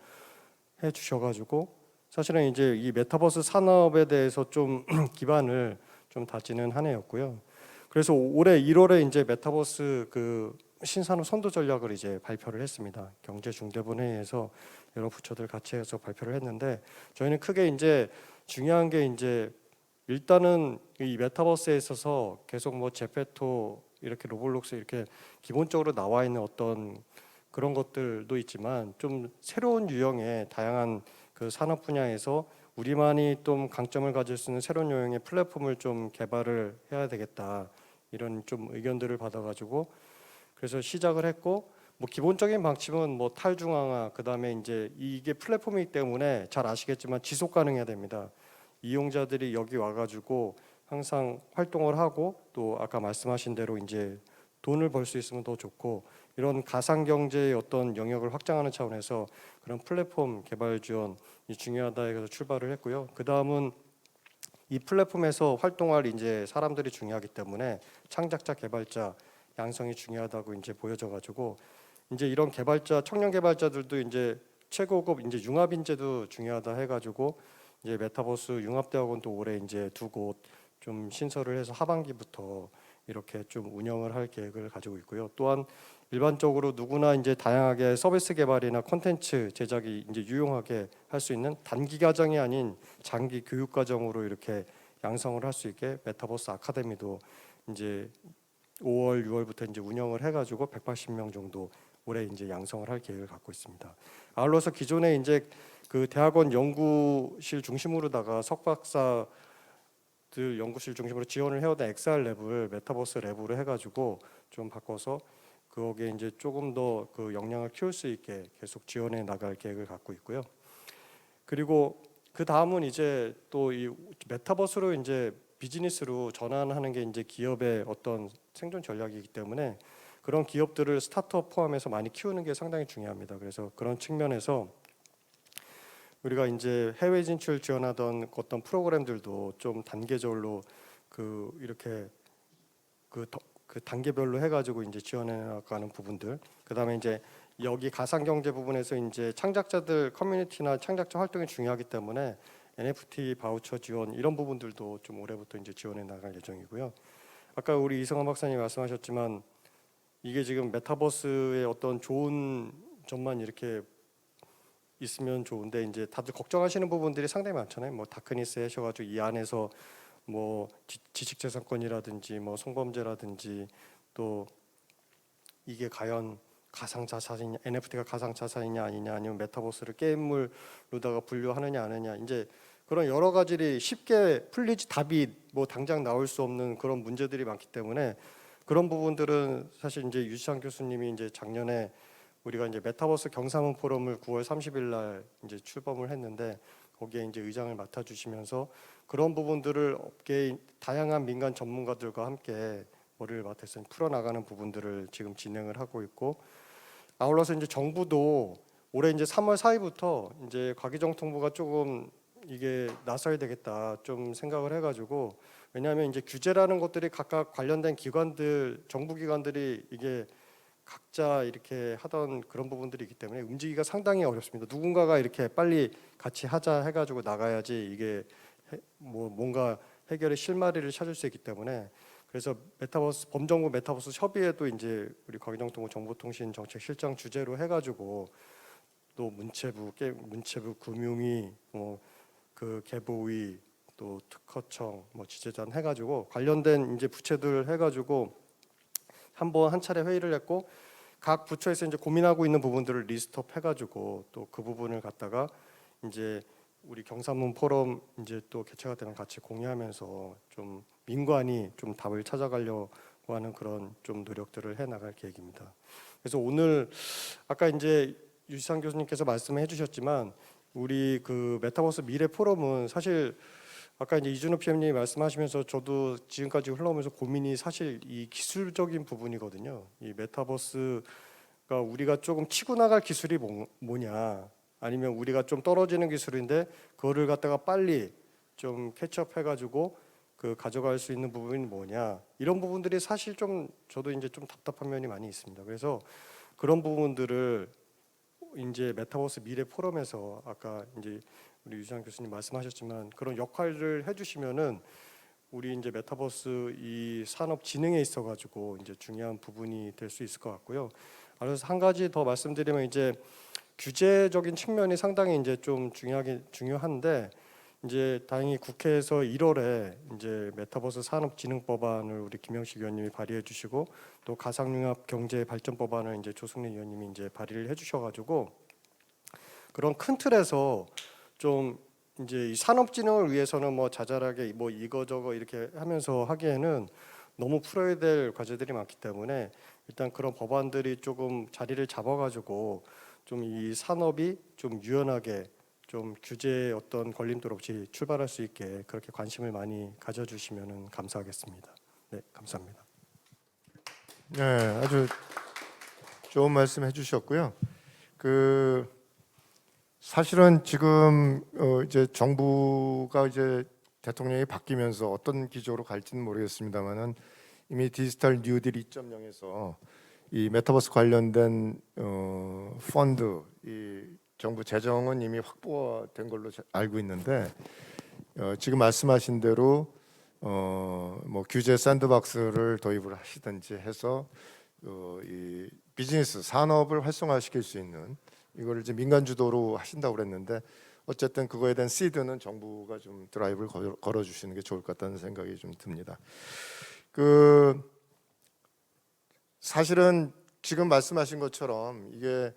Speaker 4: 해주셔가지고 사실은 이제 이 메타버스 산업에 대해서 좀 기반을 좀 다지는 한 해였고요. 그래서 올해 1월에 이제 메타버스 그 신산업 선도 전략을 이제 발표를 했습니다. 경제중대본회의에서 여러 부처들 같이 해서 발표를 했는데, 저희는 크게 이제 중요한 게 이제 일단은 이 메타버스에 있어서 계속 뭐 제페토 이렇게 로블록스 이렇게 기본적으로 나와 있는 어떤 그런 것들도 있지만 좀 새로운 유형의 다양한 그 산업 분야에서 우리만이 좀 강점을 가질 수 있는 새로운 유형의 플랫폼을 좀 개발을 해야 되겠다, 이런 좀 의견들을 받아가지고 그래서 시작을 했고, 뭐 기본적인 방침은 뭐 탈중앙화, 그다음에 이제 이게 플랫폼이기 때문에 잘 아시겠지만 지속 가능해야 됩니다. 이용자들이 여기 와가지고 항상 활동을 하고 또 아까 말씀하신 대로 이제 돈을 벌 수 있으면 더 좋고, 이런 가상 경제의 어떤 영역을 확장하는 차원에서 그런 플랫폼 개발 지원이 중요하다 해서 출발을 했고요. 그 다음은 이 플랫폼에서 활동할 이제 사람들이 중요하기 때문에 창작자, 개발자 양성이 중요하다고 이제 보여져가지고 이제 이런 개발자, 청년 개발자들도 이제 최고급 이제 융합 인재도 중요하다 해가지고 이제 메타버스 융합대학원도 올해 이제 2곳 좀 신설을 해서 하반기부터 이렇게 좀 운영을 할 계획을 가지고 있고요. 또한 일반적으로 누구나 이제 다양하게 서비스 개발이나 콘텐츠 제작이 이제 유용하게 할 수 있는 단기 과정이 아닌 장기 교육 과정으로 이렇게 양성을 할 수 있게 메타버스 아카데미도 이제 5월, 6월부터 이제 운영을 해가지고 180명 정도 올해 이제 양성을 할 계획을 갖고 있습니다. 아울러서 기존에 이제 그 대학원 연구실 중심으로다가 석박사들 연구실 중심으로 지원을 해오던 XR 랩을 메타버스 랩으로 해가지고 좀 바꿔서 거기에 이제 조금 더 그 역량을 키울 수 있게 계속 지원해 나갈 계획을 갖고 있고요. 그리고 그 다음은 이제 또 이 메타버스로 이제 비즈니스로 전환하는 게 이제 기업의 어떤 생존 전략이기 때문에 그런 기업들을 스타트업 포함해서 많이 키우는 게 상당히 중요합니다. 그래서 그런 측면에서 우리가 이제 해외 진출 지원하던 어떤 프로그램들도 좀 단계별로 그 이렇게 그 단계별로 해가지고 이제 지원해 나가는 부분들, 그다음에 이제 여기 가상경제 부분에서 이제 창작자들 커뮤니티나 창작자 활동이 중요하기 때문에 NFT 바우처 지원 이런 부분들도 좀 올해부터 이제 지원해 나갈 예정이고요. 아까 우리 이성환 박사님 말씀하셨지만 이게 지금 메타버스의 어떤 좋은 점만 이렇게 있으면 좋은데 이제 다들 걱정하시는 부분들이 상당히 많잖아요. 뭐 다크니스 하셔가지고 이 안에서 뭐 지식재산권이라든지 뭐 성범죄라든지 또 이게 과연 가상자산이냐, NFT가 가상자산이냐 아니냐, 아니면 메타버스를 게임물로다가 분류하느냐 아니냐, 이제 그런 여러 가지들이 쉽게 풀리지 답이 뭐 당장 나올 수 없는 그런 문제들이 많기 때문에 그런 부분들은 사실 이제 유시창 교수님이 이제 작년에 우리가 이제 메타버스 경사문 포럼을 9월 30일 날 이제 출범을 했는데 거기에 이제 의장을 맡아주시면서 그런 부분들을 업계의 다양한 민간 전문가들과 함께 머리를 맡아서 풀어나가는 부분들을 지금 진행을 하고 있고, 아울러서 이제 정부도 올해 이제 3월 4일부터 이제 과기정통부가 조금 이게 나서야 되겠다 좀 생각을 해가지고, 왜냐하면 이제 규제라는 것들이 각각 관련된 기관들, 정부 기관들이 이게 각자 이렇게 하던 그런 부분들이 있기 때문에 움직이기가 상당히 어렵습니다. 누군가가 이렇게 빨리 같이 하자 해가지고 나가야지 이게 뭐 뭔가 해결의 실마리를 찾을 수 있기 때문에, 그래서 메타버스 범정부 메타버스 협의회도 이제 우리 과기정통부 정보통신정책실장 주재로 해가지고 또 문체부 금융위 그 개보위 또 특허청 지재단 해가지고 관련된 이제 부처들 해가지고 한 차례 회의를 했고, 각 부처에서 이제 고민하고 있는 부분들을 리스트업 해가지고 또 그 부분을 갖다가 이제 우리 경산문 포럼 이제 또 개최가 되면 같이 공유하면서 좀 민관이 좀 답을 찾아가려고 하는 그런 좀 노력들을 해 나갈 계획입니다. 그래서 오늘 아까 이제 유지상 교수님께서 말씀해 주셨지만 우리 그 메타버스 미래 포럼은 사실 아까 이제 이준호 PM님이 말씀하시면서 저도 지금까지 흘러오면서 고민이 사실 이 기술적인 부분이거든요. 이 메타버스가 우리가 조금 치고 나갈 기술이 뭐냐, 아니면 우리가 좀 떨어지는 기술인데 그거를 갖다가 빨리 좀 캐치업해가지고 그 가져갈 수 있는 부분이 뭐냐, 이런 부분들이 사실 좀 저도 이제 좀 답답한 면이 많이 있습니다. 그래서 그런 부분들을 이제 메타버스 미래 포럼에서 아까 이제 우리 유지한 교수님 말씀하셨지만 그런 역할을 해주시면은 우리 이제 메타버스 이 산업 진흥에 있어가지고 이제 중요한 부분이 될 수 있을 것 같고요. 그래서 한 가지 더 말씀드리면 이제 규제적인 측면이 상당히 이제 좀 중요한데, 이제 다행히 국회에서 1월에 이제 메타버스 산업진흥법안을 우리 김영식 의원님이 발의해 주시고, 또 가상융합 경제 발전 법안을 이제 조승래 의원님이 이제 발의를 해 주셔가지고, 그런 큰 틀에서 좀 이제 이 산업진흥을 위해서는 뭐 자잘하게 뭐 이거저거 이렇게 하면서 하기에는 너무 풀어야 될 과제들이 많기 때문에 일단 그런 법안들이 조금 자리를 잡아가지고 좀 이 산업이 좀 유연하게 좀 규제의 어떤 걸림돌 없이 출발할 수 있게 그렇게 관심을 많이 가져주시면 감사하겠습니다. 네, 감사합니다.
Speaker 2: 네, 아주 좋은 말씀 해주셨고요. 그 사실은 지금 이제 정부가 이제 대통령이 바뀌면서 어떤 기조로 갈지는 모르겠습니다만은 이미 디지털 뉴딜 2.0에서 이 메타버스 관련된 펀드, 이 정부 재정은 이미 확보된 걸로 알고 있는데, 지금 말씀하신 대로 뭐 규제 샌드박스를 도입을 하시든지 해서 이 비즈니스 산업을 활성화시킬 수 있는 이거를 이제 민간 주도로 하신다고 그랬는데, 어쨌든 그거에 대한 시드는 정부가 좀 드라이브를 걸어 주시는 게 좋을 것 같다는 생각이 좀 듭니다. 그 사실은 지금 말씀하신 것처럼 이게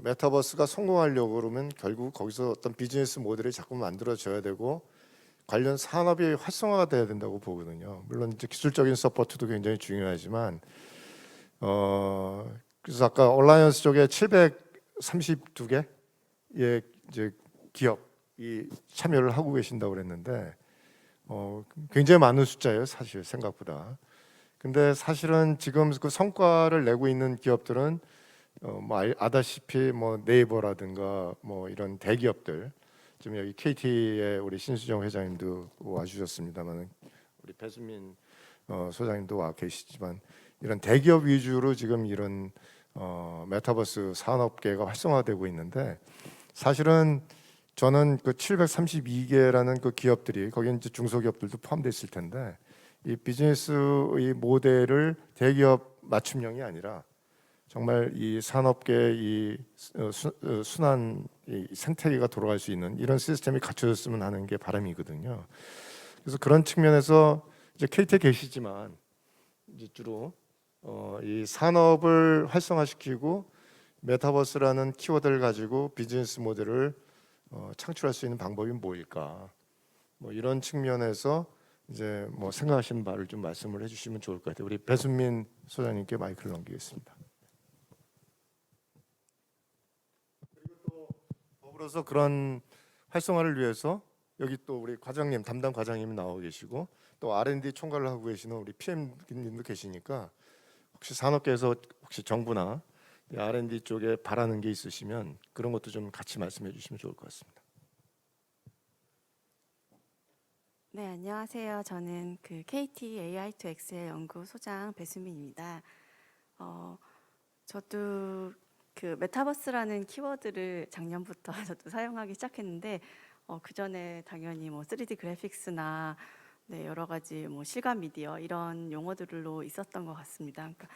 Speaker 2: 메타버스가 성공하려고 그러면 결국 거기서 어떤 비즈니스 모델이 자꾸 만들어져야 되고 관련 산업이 활성화가 돼야 된다고 보거든요. 물론 이제 기술적인 서포트도 굉장히 중요하지만 그래서 아까 얼라이언스 쪽에 732개의 이제 기업이 참여를 하고 계신다고 그랬는데 굉장히 많은 숫자예요, 사실 생각보다. 근데 사실은 지금 그 성과를 내고 있는 기업들은 뭐 아다시피 뭐 네이버라든가 뭐 이런 대기업들, 지금 여기 KT의 우리 신수정 회장님도 와주셨습니다만 우리 배수민 소장님도 와 계시지만 이런 대기업 위주로 지금 이런 메타버스 산업계가 활성화되고 있는데, 사실은 저는 그 732개라는 그 기업들이 거기는 이제 중소기업들도 포함되어 있을 텐데, 이 비즈니스의 모델을 대기업 맞춤형이 아니라 정말 이 산업계의 이 순환 이 생태계가 돌아갈 수 있는 이런 시스템이 갖춰졌으면 하는 게 바람이거든요. 그래서 그런 측면에서 이제 KT에 계시지만 이제 주로 이 산업을 활성화시키고 메타버스라는 키워드를 가지고 비즈니스 모델을 창출할 수 있는 방법이 뭐일까? 뭐 이런 측면에서 이제 뭐 생각하시는 바를 좀 말씀을 해주시면 좋을 것 같아요. 우리 배순민 소장님께 마이크를 넘기겠습니다. 그리고 또 더불어서 그런 활성화를 위해서 여기 또 우리 과장님 담당 과장님이 나와 계시고 또 R&D 총괄을 하고 계시는 우리 PM님도 계시니까 혹시 산업계에서 혹시 정부나 이 R&D 쪽에 바라는 게 있으시면 그런 것도 좀 같이 말씀해 주시면 좋을 것 같습니다.
Speaker 5: 네, 안녕하세요. 저는 그 KT AI2X의 연구소장 배수민입니다. 저도 그 메타버스라는 키워드를 작년부터 저도 사용하기 시작했는데 그 전에 당연히 뭐 3D 그래픽스나 네, 여러 가지 뭐 실감 미디어 이런 용어들로 있었던 것 같습니다. 그러니까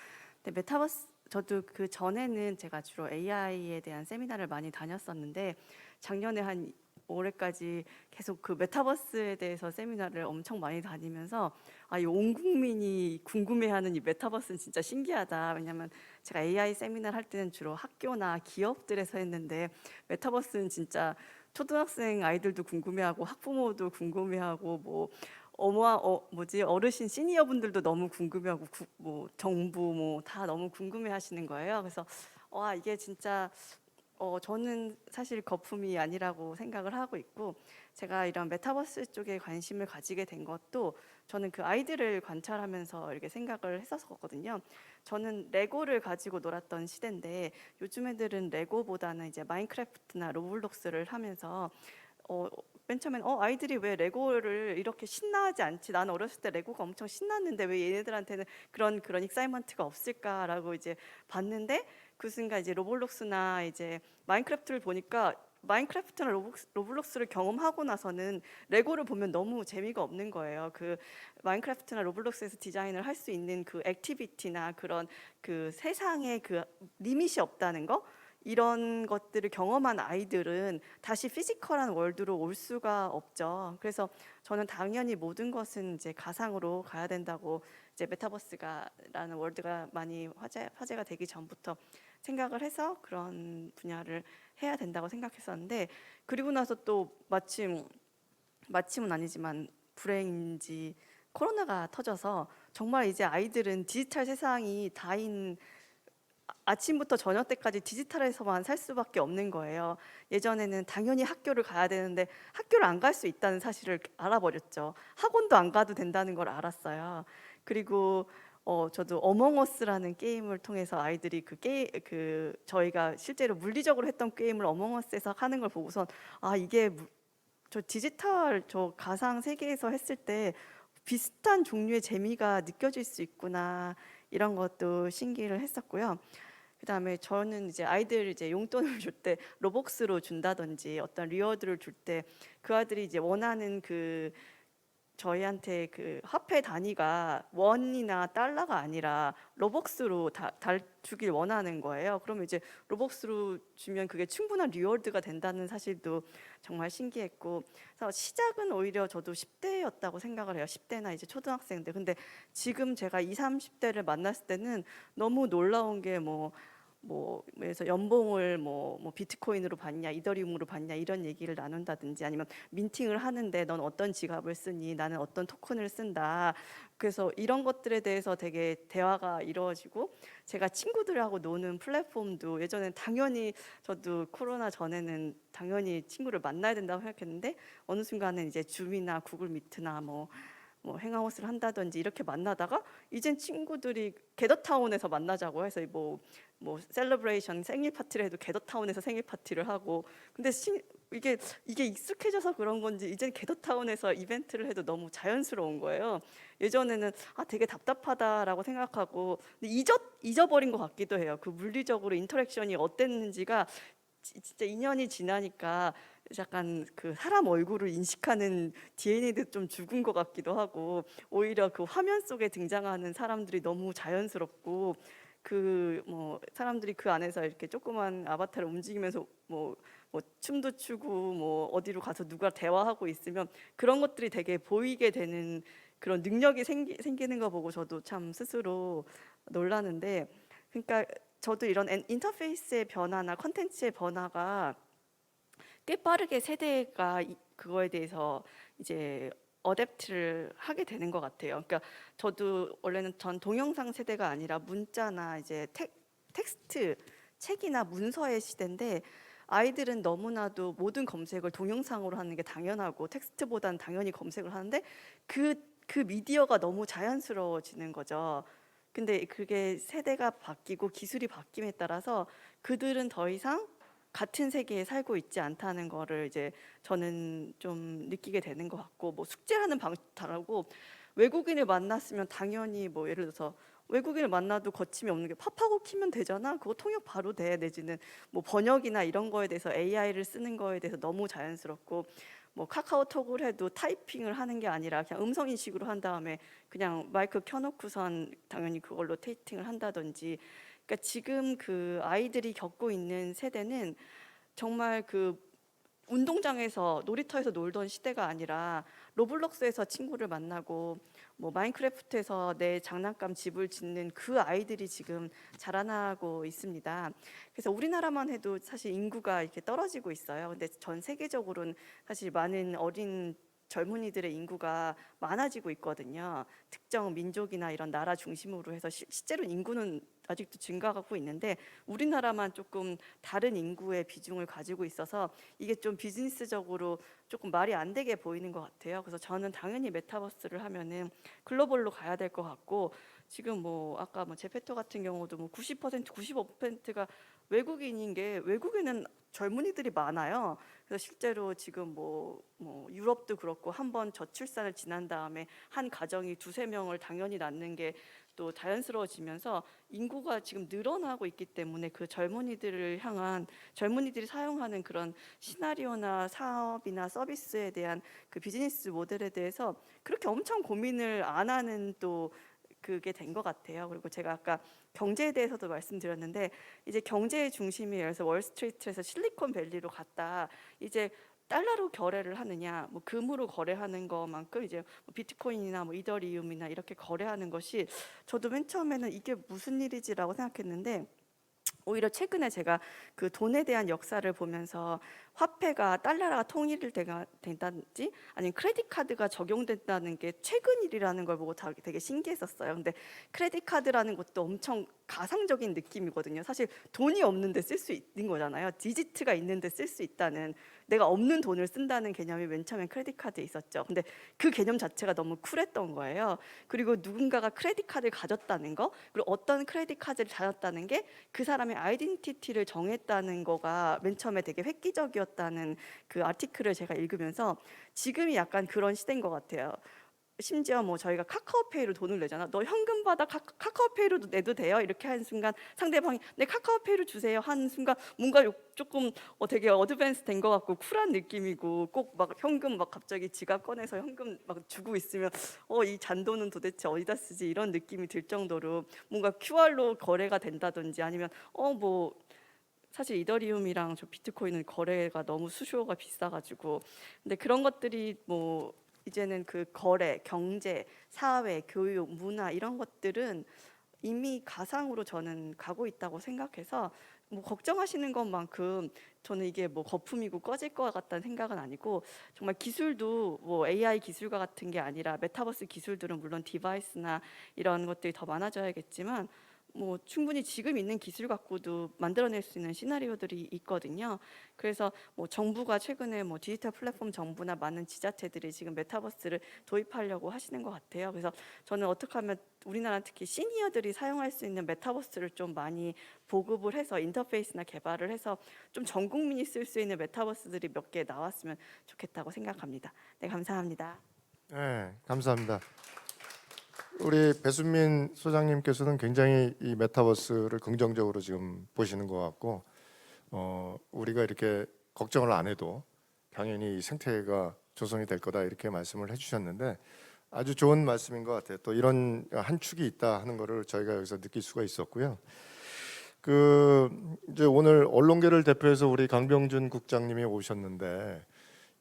Speaker 5: 근데 메타버스 저도 그 전에는 제가 주로 AI에 대한 세미나를 많이 다녔었는데 작년에 한 올해까지 계속 그 메타버스에 대해서 세미나를 엄청 많이 다니면서 이 온 국민이 궁금해하는 이 메타버스는 진짜 신기하다. 왜냐면 제가 AI 세미나를 할 때는 주로 학교나 기업들에서 했는데 메타버스는 진짜 초등학생 아이들도 궁금해하고 학부모도 궁금해하고 뭐 어르신 시니어 분들도 너무 궁금해하고 뭐 정부 뭐 다 너무 궁금해하시는 거예요. 그래서 이게 진짜 저는 사실 거품이 아니라고 생각을 하고 있고 제가 이런 메타버스 쪽에 관심을 가지게 된 것도 저는 그 아이들을 관찰하면서 이렇게 생각을 했었거든요. 저는 레고를 가지고 놀았던 시대인데 요즘 애들은 레고보다는 이제 마인크래프트나 로블록스를 하면서 맨 처음엔 아이들이 왜 레고를 이렇게 신나하지 않지? 나는 어렸을 때 레고가 엄청 신났는데 왜 얘네들한테는 그런 익사이먼트가 없을까라고 이제 봤는데 그 순간 이제 로블록스나 이제 마인크래프트를 보니까 마인크래프트나 로블록스를 경험하고 나서는 레고를 보면 너무 재미가 없는 거예요. 그 마인크래프트나 로블록스에서 디자인을 할 수 있는 그 액티비티나 그런 그 세상에 그 리밋이 없다는 거 이런 것들을 경험한 아이들은 다시 피지컬한 월드로 올 수가 없죠. 그래서 저는 당연히 모든 것은 이제 가상으로 가야 된다고 이제 메타버스가라는 월드가 많이 화제가 되기 전부터 생각을 해서 그런 분야를 해야 된다고 생각했었는데 그리고 나서 또 마침은 아니지만 불행인지 코로나가 터져서 정말 이제 아이들은 디지털 세상이 다인 아침부터 저녁 때까지 디지털에서만 살 수밖에 없는 거예요. 예전에는 당연히 학교를 가야 되는데 학교를 안 갈 수 있다는 사실을 알아버렸죠. 학원도 안 가도 된다는 걸 알았어요. 그리고 저도 어몽어스라는 게임을 통해서 아이들이 저희가 실제로 물리적으로 했던 게임을 어몽어스에서 하는 걸 보고선 이게 저 디지털 저 가상 세계에서 했을 때 비슷한 종류의 재미가 느껴질 수 있구나 이런 것도 신기를 했었고요. 그다음에 저는 이제 아이들 이제 용돈을 줄 때 로벅스로 준다든지 어떤 리워드를 줄 때 그 아들이 이제 원하는 그 저희한테 그 화폐 단위가 원이나 달러가 아니라 로벅스로 주길 원하는 거예요. 그러면 이제 로벅스로 주면 그게 충분한 리워드가 된다는 사실도 정말 신기했고, 그래서 시작은 오히려 저도 10대였다고 생각을 해요. 10대나 이제 초등학생들. 근데 지금 제가 20, 30대를 만났을 때는 너무 놀라운 게 그래서 연봉을 뭐 비트코인으로 받냐 이더리움으로 받냐 이런 얘기를 나눈다든지 아니면 민팅을 하는데 넌 어떤 지갑을 쓰니 나는 어떤 토큰을 쓴다. 그래서 이런 것들에 대해서 되게 대화가 이루어지고 제가 친구들하고 노는 플랫폼도 예전엔 당연히 저도 코로나 전에는 당연히 친구를 만나야 된다고 생각했는데 어느 순간은 이제 줌이나 구글 미트나 뭐 행아웃을 한다든지 이렇게 만나다가 이젠 친구들이 게더타운에서 만나자고 해서 뭐 셀러브레이션 생일 파티를 해도 게더타운에서 생일 파티를 하고 근데 이게 익숙해져서 그런 건지 이젠 게더타운에서 이벤트를 해도 너무 자연스러운 거예요. 예전에는 되게 답답하다라고 생각하고 근데 잊어버린 것 같기도 해요. 그 물리적으로 인터랙션이 어땠는지가 진짜 2년이 지나니까 약간 그 사람 얼굴을 인식하는 DNA도 좀 죽은 것 같기도 하고 오히려 그 화면 속에 등장하는 사람들이 너무 자연스럽고 사람들이 그 안에서 이렇게 조그만 아바타를 움직이면서 춤도 추고 어디로 가서 누가 대화하고 있으면 그런 것들이 되게 보이게 되는 그런 능력이 생기는 거 보고 저도 참 스스로 놀라는데 그러니까 저도 이런 인터페이스의 변화나 컨텐츠의 변화가 꽤 빠르게 세대가 그거에 대해서 이제 어댑트를 하게 되는 것 같아요. 그러니까 저도 원래는 전 동영상 세대가 아니라 문자나 이제 텍스트 책이나 문서의 시대인데 아이들은 너무나도 모든 검색을 동영상으로 하는 게 당연하고 텍스트보다는 당연히 검색을 하는데 그 미디어가 너무 자연스러워지는 거죠. 근데 그게 세대가 바뀌고 기술이 바뀜에 따라서 그들은 더 이상 같은 세계에 살고 있지 않다는 거를 이제 저는 좀 느끼게 되는 것 같고, 뭐 숙제하는 방식 다르고, 외국인을 만났으면 당연히 뭐 예를 들어서 외국인을 만나도 거침이 없는 게 팝하고 키면 되잖아. 그거 통역 바로 돼. 내지는 뭐 번역이나 이런 거에 대해서 AI를 쓰는 거에 대해서 너무 자연스럽고, 뭐 카카오톡을 해도 타이핑을 하는 게 아니라 그냥 음성 인식으로 한 다음에 그냥 마이크 켜놓고선 당연히 그걸로 테이팅을 한다든지. 그러니까 지금 그 아이들이 겪고 있는 세대는 정말 그 운동장에서 놀이터에서 놀던 시대가 아니라 로블록스에서 친구를 만나고 뭐 마인크래프트에서 내 장난감 집을 짓는 그 아이들이 지금 자라나고 있습니다. 그래서 우리나라만 해도 사실 인구가 이렇게 떨어지고 있어요. 근데 전 세계적으로는 사실 많은 어린 젊은이들의 인구가 많아지고 있거든요. 특정 민족이나 이런 나라 중심으로 해서 실제로 인구는 아직도 증가하고 있는데 우리나라만 조금 다른 인구의 비중을 가지고 있어서 이게 좀 비즈니스적으로 조금 말이 안 되게 보이는 것 같아요. 그래서 저는 당연히 메타버스를 하면은 글로벌로 가야 될 것 같고, 지금 뭐 아까 뭐 제페토 같은 경우도 뭐 90%, 95%가 외국인인 게, 외국에는 젊은이들이 많아요. 그래서 실제로 지금 뭐 유럽도 그렇고 한 번 저출산을 지난 다음에 한 가정이 두세 명을 당연히 낳는 게 또 자연스러워지면서 인구가 지금 늘어나고 있기 때문에 그 젊은이들을 향한, 젊은이들이 사용하는 그런 시나리오나 사업이나 서비스에 대한 그 비즈니스 모델에 대해서 그렇게 엄청 고민을 안 하는 또 그게 된 것 같아요. 그리고 제가 아까 경제에 대해서도 말씀드렸는데, 이제 경제의 중심이 예를 들어서 월스트리트에서 실리콘밸리로 갔다 이제 달러로 거래를 하느냐, 뭐 금으로 거래하는 것만큼 이제 뭐 비트코인이나 뭐 이더리움이나 이렇게 거래하는 것이, 저도 맨 처음에는 이게 무슨 일이지라고 생각했는데 오히려 최근에 제가 그 돈에 대한 역사를 보면서 화폐가 달러가 통일을 된다든지 아니면 크레딧 카드가 적용된다는 게 최근 일이라는 걸 보고 되게 신기했었어요. 근데 크레딧 카드라는 것도 엄청 가상적인 느낌이거든요. 사실 돈이 없는데 쓸 수 있는 거잖아요. 디지트가 있는데 쓸 수 있다는, 내가 없는 돈을 쓴다는 개념이 맨 처음엔 크레딧 카드에 있었죠. 근데 그 개념 자체가 너무 쿨했던 거예요. 그리고 누군가가 크레딧 카드를 가졌다는 거, 그리고 어떤 크레딧 카드를 가졌다는 게 그 사람의 아이덴티티를 정했다는 거가 맨 처음에 되게 획기적이었다는 그 아티클을 제가 읽으면서, 지금이 약간 그런 시대인 것 같아요. 심지어 뭐 저희가 카카오페이로 돈을 내잖아. 너 현금 받아, 카카오페이로 내도 돼요? 이렇게 하는 순간 상대방이 네 카카오페이로 주세요 하는 순간 뭔가 조금 되게 어드밴스 된 것 같고 쿨한 느낌이고, 꼭 막 현금 막 갑자기 지갑 꺼내서 현금 막 주고 있으면 이 잔돈은 도대체 어디다 쓰지, 이런 느낌이 들 정도로 뭔가 QR로 거래가 된다든지, 아니면 뭐 사실 이더리움이랑 저 비트코인은 거래가 너무 수수료가 비싸가지고, 근데 그런 것들이 뭐 이제는 그 거래, 경제, 사회, 교육, 문화 이런 것들은 이미 가상으로 저는 가고 있다고 생각해서, 뭐 걱정하시는 것만큼 저는 이게 뭐 거품이고 꺼질 것 같다는 생각은 아니고, 정말 기술도 뭐 AI 기술과 같은 게 아니라 메타버스 기술들은 물론 디바이스나 이런 것들이 더 많아져야겠지만 뭐 충분히 지금 있는 기술 갖고도 만들어낼 수 있는 시나리오들이 있거든요. 그래서 뭐 정부가 최근에 뭐 디지털 플랫폼 정부나 많은 지자체들이 지금 메타버스를 도입하려고 하시는 것 같아요. 그래서 저는 어떻게 하면 우리나라 특히 시니어들이 사용할 수 있는 메타버스를 좀 많이 보급을 해서 인터페이스나 개발을 해서 좀 전 국민이 쓸 수 있는 메타버스들이 몇 개 나왔으면 좋겠다고 생각합니다. 네, 감사합니다.
Speaker 2: 네, 감사합니다. 우리 배순민 소장님께서는 굉장히 이 메타버스를 긍정적으로 지금 보시는 것 같고, 우리가 이렇게 걱정을 안 해도 당연히 이 생태계가 조성이 될 거다 이렇게 말씀을 해주셨는데, 아주 좋은 말씀인 것 같아요. 또 이런 한 축이 있다 하는 거를 저희가 여기서 느낄 수가 있었고요. 이제 오늘 언론계를 대표해서 우리 강병준 국장님이 오셨는데,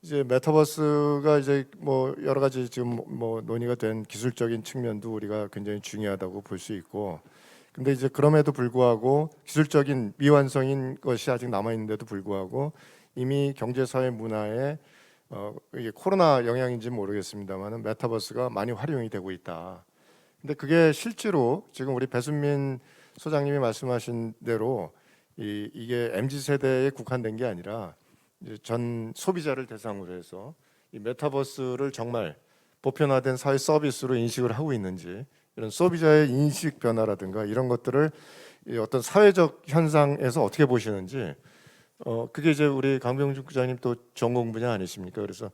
Speaker 2: 이제 메타버스가 이제 뭐 여러 가지 지금 뭐 논의가 된 기술적인 측면도 우리가 굉장히 중요하다고 볼 수 있고, 근데 이제 그럼에도 불구하고 기술적인 미완성인 것이 아직 남아 있는데도 불구하고 이미 경제, 사회, 문화에 이게 코로나 영향인지 모르겠습니다만은 메타버스가 많이 활용이 되고 있다. 근데 그게 실제로 지금 우리 배순민 소장님이 말씀하신 대로 이게 MZ 세대에 국한된 게 아니라 이제 전 소비자를 대상으로 해서 이 메타버스를 정말 보편화된 사회 서비스로 인식을 하고 있는지 이런 소비자의 인식 변화라든가 이런 것들을 이 어떤 사회적 현상에서 어떻게 보시는지 그게 이제 우리 강병준 국장님 또 전공 분야 아니십니까? 그래서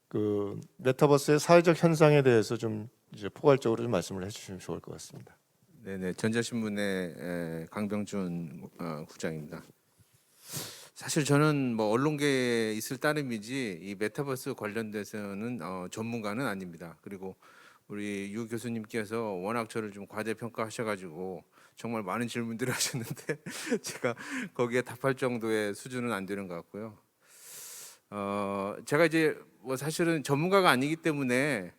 Speaker 2: 그 메타버스의 사회적 현상에 대해서 좀 이제 포괄적으로 좀 말씀을 해주시면 좋을 것 같습니다.
Speaker 6: 네네, 전자신문의 강병준 국장입니다. 사실 저는 뭐 언론계에 있을 따름이지 이 메타버스 관련돼서는 전문가는 아닙니다. 그리고 우리 유 교수님께서 워낙 저를 좀 과대평가하셔가지고 정말 많은 질문들을 하셨는데 제가 거기에 답할 정도의 수준은 안 되는 것 같고요. 제가 이제 뭐 사실은 전문가가 아니기 때문에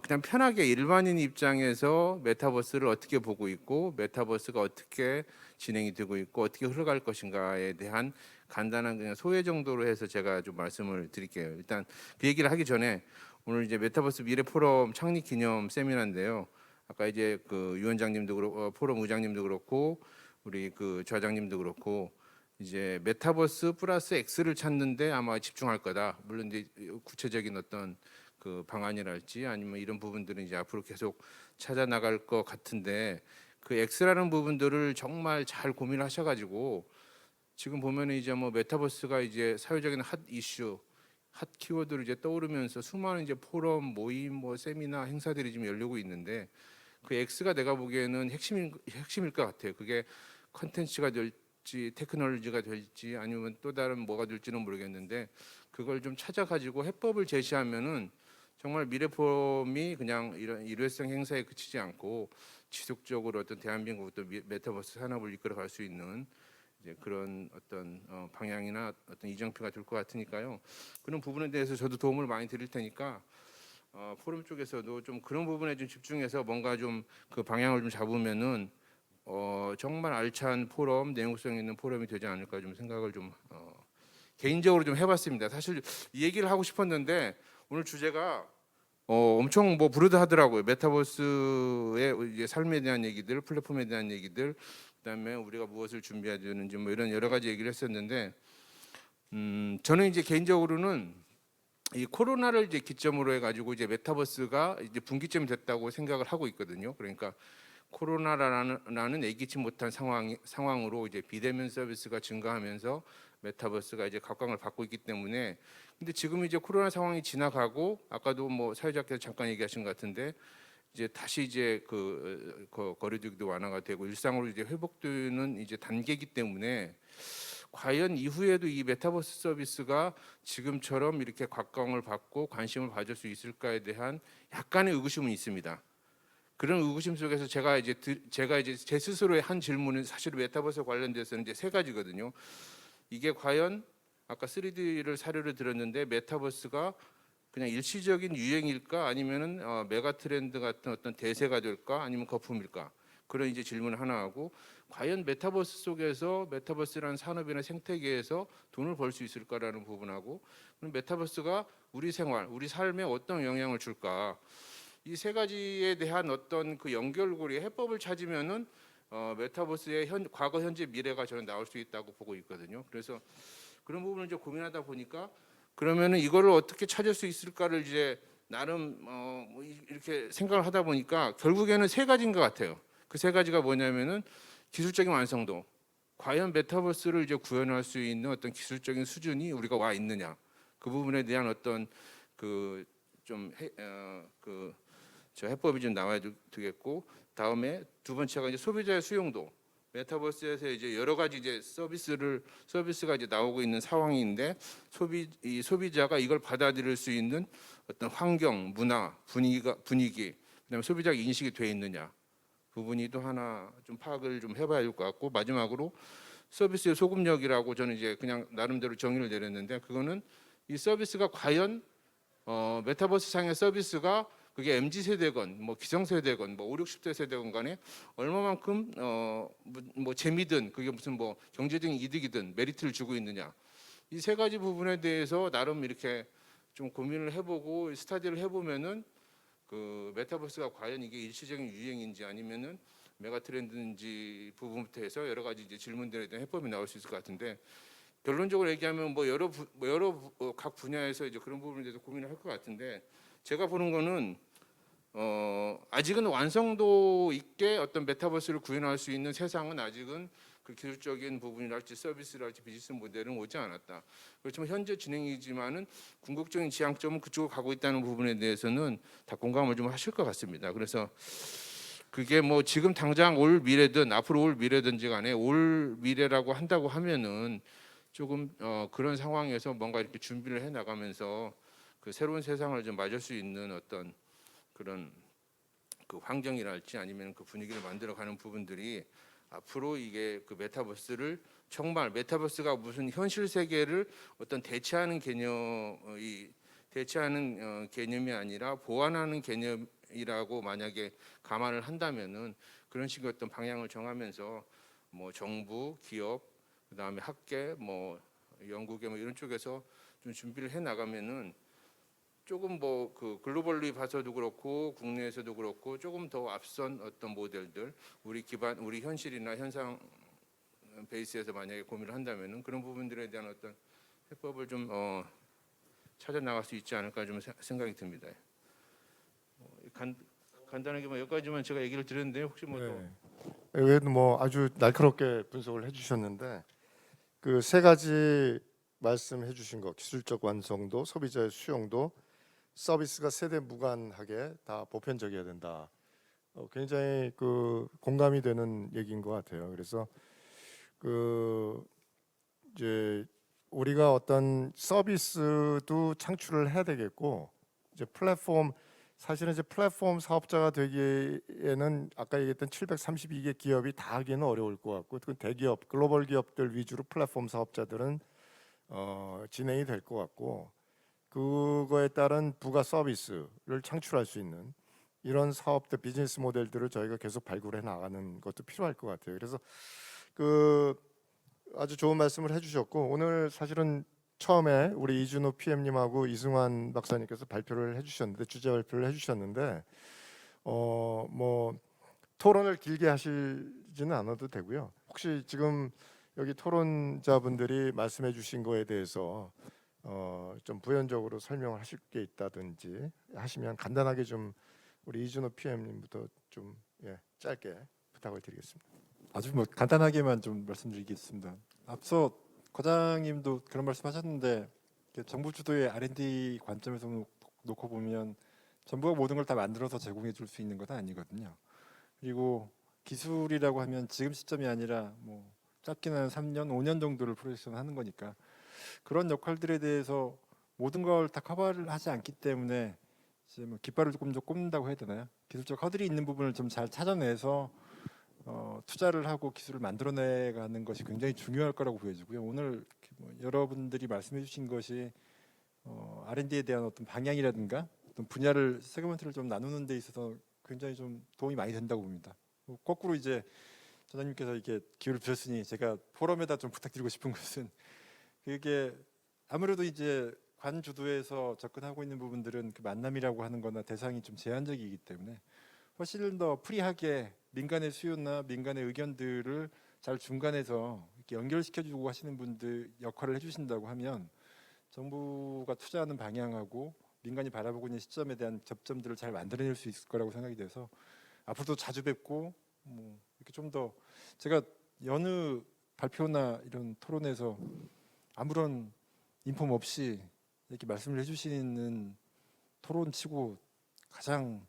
Speaker 6: 그냥 편하게 일반인 입장에서 메타버스를 어떻게 보고 있고 메타버스가 어떻게 진행이 되고 있고 어떻게 흘러갈 것인가에 대한 간단한 그냥 소회 정도로 해서 제가 좀 말씀을 드릴게요. 일단 그 얘기를 하기 전에 오늘 이제 메타버스 미래 포럼 창립 기념 세미나인데요. 아까 이제 그 위원장님도 그렇고 포럼 의장님도 그렇고 우리 그 좌장님도 그렇고 이제 메타버스 플러스 X를 찾는데 아마 집중할 거다. 물론 이제 구체적인 어떤 그 방안이랄지 아니면 이런 부분들은 이제 앞으로 계속 찾아 나갈 것 같은데 그 X라는 부분들을 정말 잘 고민하셔가지고 지금 보면은 이제 뭐 메타버스가 이제 사회적인 핫 이슈, 핫 키워드로 이제 떠오르면서 수많은 이제 포럼, 모임, 뭐 세미나 행사들이 지금 열리고 있는데 그 X가 내가 보기에는 핵심일 것 같아요. 그게 컨텐츠가 될지 테크놀로지가 될지 아니면 또 다른 뭐가 될지는 모르겠는데 그걸 좀 찾아가지고 해법을 제시하면은 정말 미래포럼이 그냥 이런 일회성 행사에 그치지 않고 지속적으로 어떤 대한민국 어떤 메타버스 산업을 이끌어갈 수 있는 이제 그런 어떤 방향이나 어떤 이정표가 될 것 같으니까요. 그런 부분에 대해서 저도 도움을 많이 드릴 테니까 포럼 쪽에서도 좀 그런 부분에 좀 집중해서 뭔가 좀 그 방향을 좀 잡으면은 정말 알찬 포럼, 내용성 있는 포럼이 되지 않을까 좀 생각을 좀 개인적으로 좀 해봤습니다. 사실 이 얘기를 하고 싶었는데 오늘 주제가 엄청 뭐 부르드하더라고요. 메타버스의 이제 삶에 대한 얘기들, 플랫폼에 대한 얘기들, 그다음에 우리가 무엇을 준비해야 되는지 뭐 이런 여러 가지 얘기를 했었는데, 저는 이제 개인적으로는 이 코로나를 이제 기점으로 해가지고 이제 메타버스가 이제 분기점이 됐다고 생각을 하고 있거든요. 그러니까 코로나라는 예기치 못한 상황으로 이제 비대면 서비스가 증가하면서 메타버스가 이제 각광을 받고 있기 때문에 근데 지금 이제 코로나 상황이 지나가고 아까도 뭐 사회자께서 잠깐 얘기하신 것 같은데 이제 다시 이제 그 거리두기도 완화가 되고 일상으로 이제 회복되는 이제 단계이기 때문에 과연 이후에도 이 메타버스 서비스가 지금처럼 이렇게 각광을 받고 관심을 받을 수 있을까에 대한 약간의 의구심은 있습니다. 그런 의구심 속에서 제가 이제 제 스스로의 한 질문은 사실 메타버스 관련돼서는 이제 세 가지거든요. 이게 과연 아까 3D를 사례를 들었는데 메타버스가 그냥 일시적인 유행일까 아니면은 메가 트렌드 같은 어떤 대세가 될까 아니면 거품일까 그런 이제 질문을 하나 하고 과연 메타버스 속에서 메타버스라는 산업이나 생태계에서 돈을 벌 수 있을까라는 부분하고 그럼 메타버스가 우리 생활, 우리 삶에 어떤 영향을 줄까 이 세 가지에 대한 어떤 그 연결고리 해법을 찾으면은 메타버스의 과거, 현재, 미래가 저는 나올 수 있다고 보고 있거든요. 그래서 그런 부분을 이제 고민하다 보니까 그러면은 이거를 어떻게 찾을 수 있을까를 이제 나름 뭐 이렇게 생각을 하다 보니까 결국에는 세 가지인 것 같아요. 그 세 가지가 뭐냐면은 기술적인 완성도. 과연 메타버스를 이제 구현할 수 있는 어떤 기술적인 수준이 우리가 와 있느냐. 그 부분에 대한 어떤 그 좀 해법이 좀 나와야 되겠고 다음에 두 번째가 이제 소비자의 수용도. 메타버스에서 이제 여러 가지 이제 서비스가 이제 나오고 있는 상황인데 소비자가 이걸 받아들일 수 있는 어떤 환경, 문화, 분위기, 그다음에 소비자가 인식이 돼 있느냐 부분이 또 하나 좀 파악을 좀 해봐야 될 것 같고 마지막으로 서비스의 소금력이라고 저는 이제 그냥 나름대로 정의를 내렸는데 그거는 이 서비스가 과연 메타버스 상의 서비스가 그게 MZ 세대건 뭐 기성 세대건 뭐 5, 60대 세대건 간에 얼마만큼 뭐 재미든 그게 무슨 뭐 경제적인 이득이든 메리트를 주고 있느냐 이 세 가지 부분에 대해서 나름 이렇게 좀 고민을 해보고 스터디를 해보면은 그 메타버스가 과연 이게 일시적인 유행인지 아니면은 메가 트렌드인지 부분부터 해서 여러 가지 이제 질문들에 대한 해법이 나올 수 있을 것 같은데 결론적으로 얘기하면 뭐 각 분야에서 이제 그런 부분에 대해서 고민을 할 것 같은데 제가 보는 거는 아직은 완성도 있게 어떤 메타버스를 구현할 수 있는 세상은 아직은 그 기술적인 부분이랄지 서비스랄지 비즈니스 모델은 오지 않았다. 그렇지만 현재 진행이지만은 궁극적인 지향점은 그쪽으로 가고 있다는 부분에 대해서는 다 공감을 좀 하실 것 같습니다. 그래서 그게 뭐 지금 당장 올 미래든 앞으로 올 미래든지 간에 올 미래라고 한다고 하면은 조금 그런 상황에서 뭔가 이렇게 준비를 해 나가면서 그 새로운 세상을 좀 맞을 수 있는 어떤 그런 그 환경이랄지 아니면 그 분위기를 만들어가는 부분들이 앞으로 이게 그 메타버스를 정말 메타버스가 무슨 현실 세계를 어떤 대체하는 개념이 아니라 보완하는 개념이라고 만약에 감안을 한다면은 그런 식의 어떤 방향을 정하면서 뭐 정부, 기업, 그다음에 학계, 뭐 연구계 뭐 이런 쪽에서 좀 준비를 해 나가면은 조금 뭐 그 글로벌리 봐서도 그렇고 국내에서도 그렇고 조금 더 앞선 어떤 모델들 우리 현실이나 현상 베이스에서 만약에 고민을 한다면은 그런 부분들에 대한 어떤 해법을 좀 찾아 나갈 수 있지 않을까 좀 생각이 듭니다. 간단하게 뭐 여기까지만 제가 얘기를 드렸는데 혹시 뭐 또
Speaker 2: 외에도 뭐 아주 날카롭게 분석을 해주셨는데 그 세 가지 말씀해주신 거 기술적 완성도, 소비자의 수용도, 서비스가 세대 무관하게 다 보편적이어야 된다. 굉장히 그 공감이 되는 얘기인 것 같아요. 그래서 그 이제 우리가 어떤 서비스도 창출을 해야 되겠고 이제 사실은 이제 플랫폼 사업자가 되기에는 아까 얘기했던 732개 기업이 다 하기는 어려울 것 같고 그 대기업, 글로벌 기업들 위주로 플랫폼 사업자들은 진행이 될 것 같고 그거에 따른 부가 서비스를 창출할 수 있는 이런 사업들 비즈니스 모델들을 저희가 계속 발굴해 나가는 것도 필요할 것 같아요. 그래서 그 아주 좋은 말씀을 해주셨고 오늘 사실은 처음에 우리 이준호 PM님하고 이승환 박사님께서 발표를 해주셨는데 주제 발표를 해주셨는데 뭐 토론을 길게 하시지는 않아도 되고요. 혹시 지금 여기 토론자분들이 말씀해주신 거에 대해서 좀 부연적으로 설명을 하실 게 있다든지 하시면 간단하게 좀 우리 이준호 PM님부터 좀 짧게 부탁을 드리겠습니다.
Speaker 7: 아주 뭐 간단하게만 좀 말씀드리겠습니다. 앞서 과장님도 그런 말씀하셨는데 정부 주도의 R&D 관점에서 놓고 보면 정부가 모든 걸 다 만들어서 제공해 줄 수 있는 건 아니거든요. 그리고 기술이라고 하면 지금 시점이 아니라 뭐 짧게는 3년, 5년 정도를 프로젝션 하는 거니까 그런 역할들에 대해서 모든 걸 다 커버를 하지 않기 때문에 이제 뭐 깃발을 조금 더 꼽는다고 해야 되나요? 기술적 허들이 있는 부분을 좀 잘 찾아내서 투자를 하고 기술을 만들어내가는 것이 굉장히 중요할 거라고 보여지고요. 오늘 뭐 여러분들이 말씀해주신 것이 R&D에 대한 어떤 방향이라든가 어떤 분야를 세그먼트를 좀 나누는 데 있어서 굉장히 좀 도움이 많이 된다고 봅니다. 거꾸로 이제 전장님께서 이렇게 기회를 주셨으니 제가 포럼에다 좀 부탁드리고 싶은 것은 그게 아무래도 이제 관 주도에서 접근하고 있는 부분들은 그 만남이라고 하는 거나 대상이 좀 제한적이기 때문에 훨씬 더 프리하게 민간의 수요나 민간의 의견들을 잘 중간에서 이렇게 연결시켜주고 하시는 분들 역할을 해주신다고 하면 정부가 투자하는 방향하고 민간이 바라보고 있는 시점에 대한 접점들을 잘 만들어낼 수 있을 거라고 생각이 돼서 앞으로도 자주 뵙고 뭐 이렇게 좀 더 제가 여느 발표나 이런 토론에서 아무런 인폼 없이 이렇게 말씀을 해주시는 토론치고 가장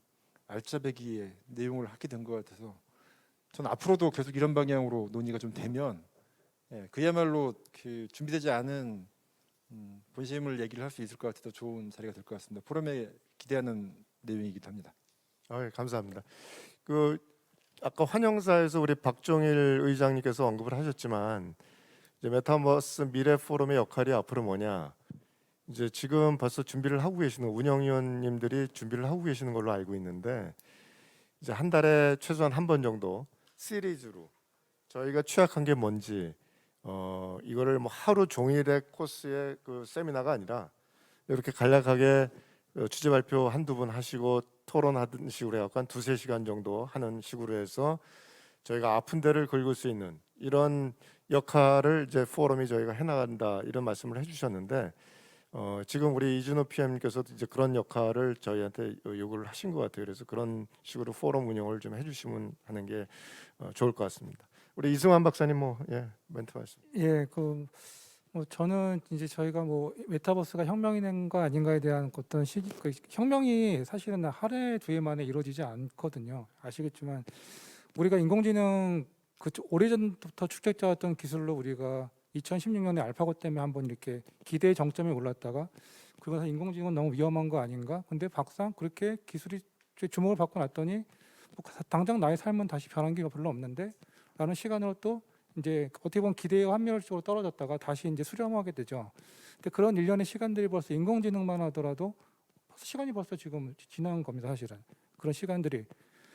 Speaker 7: 알짜배기의 내용을 하게 된 것 같아서 저는 앞으로도 계속 이런 방향으로 논의가 좀 되면 그야말로 그 준비되지 않은 본심을 얘기를 할 수 있을 것 같아서 좋은 자리가 될 것 같습니다. 포럼에 기대하는 내용이기도 합니다.
Speaker 2: 감사합니다. 그 아까 환영사에서 우리 박종일 의장님께서 언급을 하셨지만 이제 메타버스 미래 포럼의 역할이 앞으로 뭐냐? 이제 지금 벌써 준비를 하고 계시는 운영위원님들이 준비를 하고 계시는 걸로 알고 있는데 이제 한 달에 최소한 한 번 정도 시리즈로 저희가 취약한 게 뭔지 이거를 뭐 하루 종일의 코스의 그 세미나가 아니라 이렇게 간략하게 주제 발표 한두 번 하시고 토론하던 식으로 해서 한 두세 시간 정도 하는 식으로 해서 저희가 아픈 데를 긁을 수 있는 이런 역할을 이제 포럼이 저희가 해나간다 이런 말씀을 해주셨는데 지금 우리 이준호 PM께서도 이제 그런 역할을 저희한테 요구를 하신 것 같아요. 그래서 그런 식으로 포럼 운영을 좀 해주시면 하는 게 좋을 것 같습니다. 우리 이승환 박사님 멘트 말씀.
Speaker 8: 예, 뭐 저는 이제 저희가 뭐 메타버스가 혁명이 된 거 아닌가에 대한 어떤 혁명이 사실은 한 해 두 해 만에 이루어지지 않거든요. 아시겠지만 우리가 인공지능 오래전부터 축적되었던 기술로 우리가 2016년에 알파고 때문에 한번 이렇게 기대의 정점에 올랐다가 그것은 인공지능은 너무 위험한 거 아닌가? 근데 막상 그렇게 기술이 주목을 받고 났더니 뭐 당장 나의 삶은 다시 변한 게 별로 없는데 라는 시간으로 또 이제 어떻게 보면 기대와 한멸적으로 떨어졌다가 다시 이제 수렴하게 되죠. 근데 그런 일련의 시간들이 벌써 인공지능만 하더라도 시간이 벌써 지금 지난 겁니다, 사실은. 그런 시간들이.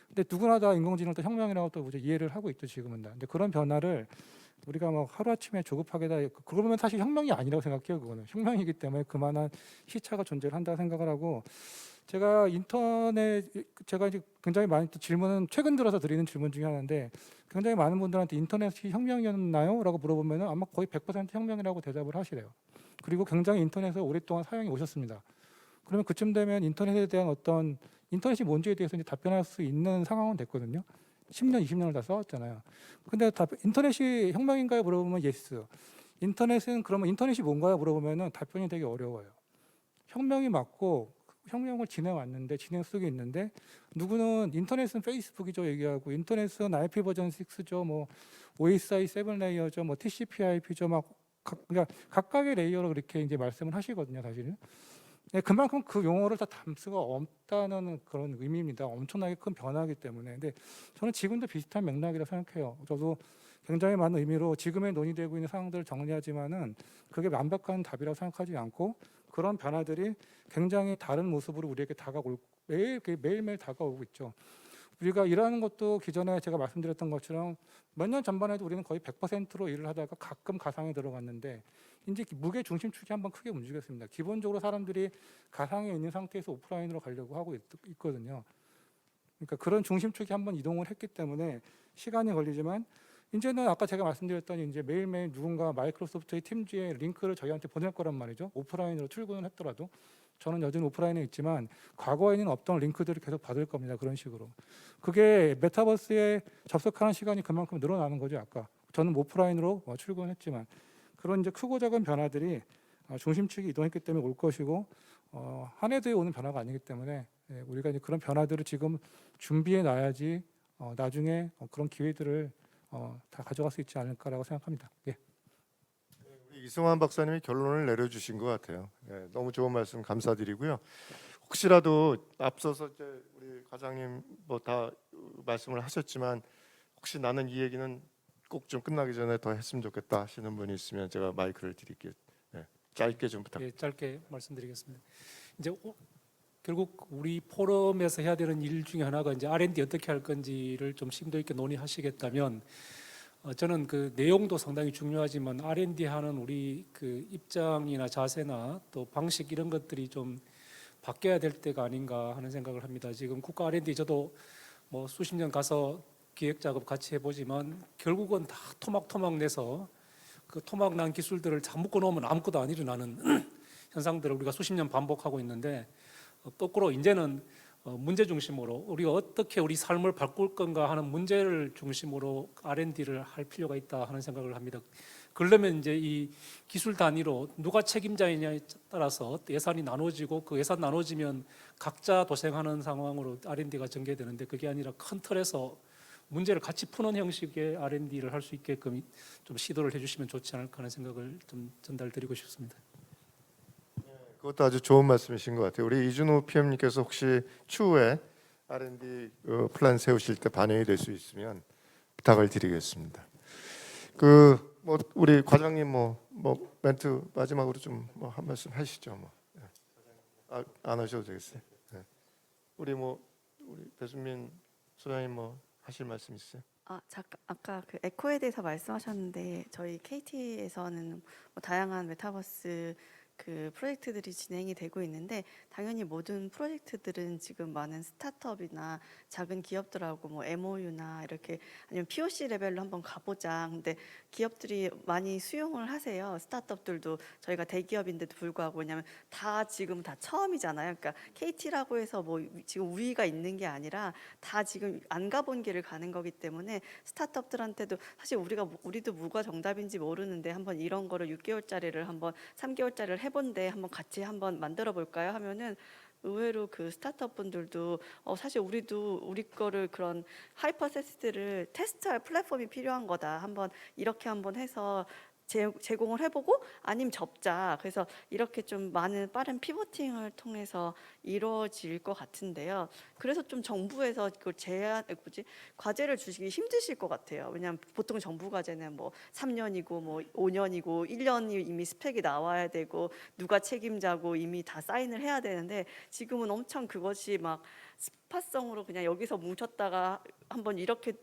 Speaker 8: 근데 누구나 다 인공지능을 또 혁명이라고 또 이제 이해를 하고 있죠, 지금은 다. 근데 그런 변화를 우리가 뭐 하루아침에 조급하게 다 그러면 사실 혁명이 아니라고 생각해요. 그거는 혁명이기 때문에 그만한 시차가 존재를 한다고 생각을 하고 제가 제가 이제 굉장히 많이 또 질문은 최근 들어서 드리는 질문 중에 하나인데 굉장히 많은 분들한테 인터넷이 혁명이었나요? 라고 물어보면 아마 거의 100% 혁명이라고 대답을 하시래요. 그리고 굉장히 인터넷을 오랫동안 사용해 오셨습니다. 그러면 그쯤 되면 인터넷에 대한 어떤 인터넷이 뭔지에 대해서 이제 답변할 수 있는 상황은 됐거든요. 10년, 20년을 다 써왔잖아요. 근데 인터넷이 혁명인가요? 물어보면 예스. 인터넷은 그러면 인터넷이 뭔가요? 물어보면 답변이 되게 어려워요. 혁명이 맞고 혁명을 지내왔는데 진행 속에 있는데 누구는 인터넷은 페이스북이죠 얘기하고 인터넷은 IP 버전 6죠 뭐 OSI 7 레이어죠 뭐 TCP/IP죠 막 그러니까 각각의 레이어로 그렇게 이제 말씀을 하시거든요 사실은. 네, 그만큼 그 용어를 다 담을 수가 없다는 그런 의미입니다. 엄청나게 큰 변화이기 때문에. 근데 저는 지금도 비슷한 맥락이라고 생각해요. 저도 굉장히 많은 의미로 지금의 논의되고 있는 상황들을 정리하지만은 그게 완벽한 답이라고 생각하지 않고 그런 변화들이 굉장히 다른 모습으로 우리에게 매일매일 다가오고 있죠. 우리가 일하는 것도 기존에 제가 말씀드렸던 것처럼 몇 년 전만 해도 우리는 거의 100%로 일을 하다가 가끔 가상에 들어갔는데 이제 무게 중심축이 한번 크게 움직였습니다. 기본적으로 사람들이 가상에 있는 상태에서 오프라인으로 가려고 하고 있거든요. 그러니까 그런 중심축이 한번 이동을 했기 때문에 시간이 걸리지만 이제는 아까 제가 말씀드렸던 이제 매일매일 누군가 마이크로소프트의 팀즈에 링크를 저희한테 보낼 거란 말이죠. 오프라인으로 출근을 했더라도 저는 여전히 오프라인에 있지만 과거에는 없던 링크들을 계속 받을 겁니다. 그런 식으로. 그게 메타버스에 접속하는 시간이 그만큼 늘어나는 거죠. 아까 저는 오프라인으로 출근했지만 그런 이제 크고 작은 변화들이 중심축이 이동했기 때문에 올 것이고 한 해도에 오는 변화가 아니기 때문에 우리가 이제 그런 변화들을 지금 준비해 놔야지 나중에 그런 기회들을 다 가져갈 수 있지 않을까라고 생각합니다. 예.
Speaker 2: 우리 이승환 박사님이 결론을 내려주신 것 같아요. 너무 좋은 말씀 감사드리고요. 혹시라도 앞서서 이제 우리 과장님 뭐 다 말씀을 하셨지만 혹시 나는 이 얘기는 꼭 좀 끝나기 전에 더 했으면 좋겠다 하시는 분이 있으면 제가 마이크를 드릴게요. 짧게 좀 부탁드립니다.
Speaker 3: 예, 짧게 말씀드리겠습니다. 이제 결국 우리 포럼에서 해야 되는 일 중에 하나가 이제 R&D 어떻게 할 건지를 좀 심도 있게 논의하시겠다면 저는 그 내용도 상당히 중요하지만 R&D 하는 우리 그 입장이나 자세나 또 방식 이런 것들이 좀 바뀌어야 될 때가 아닌가 하는 생각을 합니다. 지금 국가 R&D 저도 뭐 수십 년 가서 기획 작업 같이 해보지만 결국은 다 토막토막 내서 그 토막 난 기술들을 다 묶어놓으면 아무것도 안 일어나는 현상들을 우리가 수십 년 반복하고 있는데 거꾸로 이제는 문제 중심으로 우리가 어떻게 우리 삶을 바꿀 건가 하는 문제를 중심으로 R&D를 할 필요가 있다 하는 생각을 합니다. 그러려면 이제 이 기술 단위로 누가 책임자이냐에 따라서 예산이 나눠지고 그 예산 나눠지면 각자 도생하는 상황으로 R&D가 전개되는데 그게 아니라 큰 틀에서 문제를 같이 푸는 형식의 R&D를 할 수 있게끔 좀 시도를 해주시면 좋지 않을까 하는 생각을 좀 전달드리고 싶습니다.
Speaker 2: 그것도 아주 좋은 말씀이신 것 같아요. 우리 이준호 PM님께서 혹시 추후에 R&D 플랜 세우실 때 반영이 될 수 있으면 부탁을 드리겠습니다. 뭐 우리 과장님 뭐 멘트 마지막으로 좀 뭐 한 말씀 하시죠. 뭐 안 하셔도 되겠어요. 우리 배수민 소장님 뭐 하실 말씀 있어요?
Speaker 5: 잠깐 아까 그 에코에 대해서 말씀하셨는데 저희 KT에서는 뭐 다양한 메타버스 그 프로젝트들이 진행이 되고 있는데 당연히 모든 프로젝트들은 지금 많은 스타트업이나 작은 기업들하고 뭐 MOU나 이렇게 아니면 POC 레벨로 한번 가보자. 근데 기업들이 많이 수용을 하세요. 스타트업들도 저희가 대기업인데도 불구하고 왜냐하면 지금 다 처음이잖아요. 그러니까 KT라고 해서 뭐 지금 우위가 있는 게 아니라 다 지금 안 가본 길을 가는 거기 때문에 스타트업들한테도 사실 우리도 뭐가 정답인지 모르는데 한번 이런 거를 6개월짜리를 한번 3개월짜리를 해본데 한번 같이 한번 만들어 볼까요? 하면은 의외로 그 스타트업 분들도 사실 우리도 우리 거를 그런 하이퍼세스를 테스트할 플랫폼이 필요한 거다. 한번 이렇게 한번 해서 제공을 해보고 아니면 접자. 그래서 이렇게 좀 많은 빠른 피보팅을 통해서 이루어질 것 같은데요. 그래서 좀 정부에서 그 과제를 주시기 힘드실 것 같아요. 왜냐하면 보통 정부 과제는 뭐 3년이고 뭐 5년이고 1년이 이미 스펙이 나와야 되고 누가 책임자고 이미 다 사인을 해야 되는데 지금은 엄청 그것이 막 스파성으로 그냥 여기서 뭉쳤다가 한번 이렇게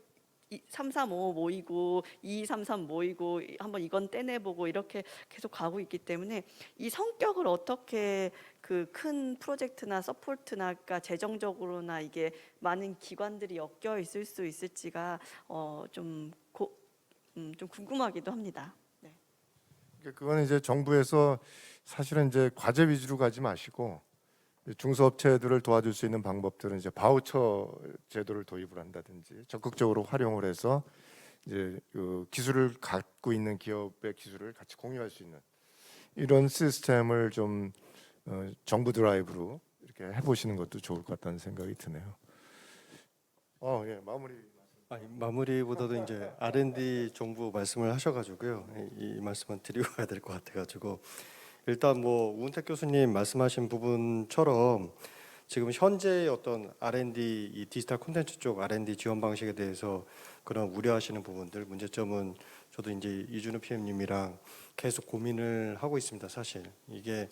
Speaker 5: 335 모이고 2233 모이고 한번 이건 떼내보고 이렇게 계속 가고 있기 때문에 이 성격을 어떻게 그 큰 프로젝트나 서포트나 그러니까 재정적으로나 이게 많은 기관들이 엮여 있을 수 있을지가 좀 궁금하기도 합니다. 네.
Speaker 2: 그거는 이제 정부에서 사실은 이제 과제 위주로 가지 마시고 중소업체들을 도와줄 수 있는 방법들은 이제 바우처 제도를 도입을 한다든지 적극적으로 활용을 해서 이제 그 기술을 갖고 있는 기업의 기술을 같이 공유할 수 있는 이런 시스템을 좀 정부 드라이브로 이렇게 해보시는 것도 좋을 것 같다는 생각이 드네요. 예, 마무리.
Speaker 4: 아니, 마무리보다도 이제 R&D 정부 말씀을 하셔가지고요. 이 말씀은 드리고 가야 될 것 같아가지고 일단 뭐 우은택 교수님 말씀하신 부분처럼 지금 현재의 어떤 R&D 이 디지털 콘텐츠 쪽 R&D 지원 방식에 대해서 그런 우려하시는 부분들 문제점은 저도 이제 이준우 PM님이랑 계속 고민을 하고 있습니다. 사실 이게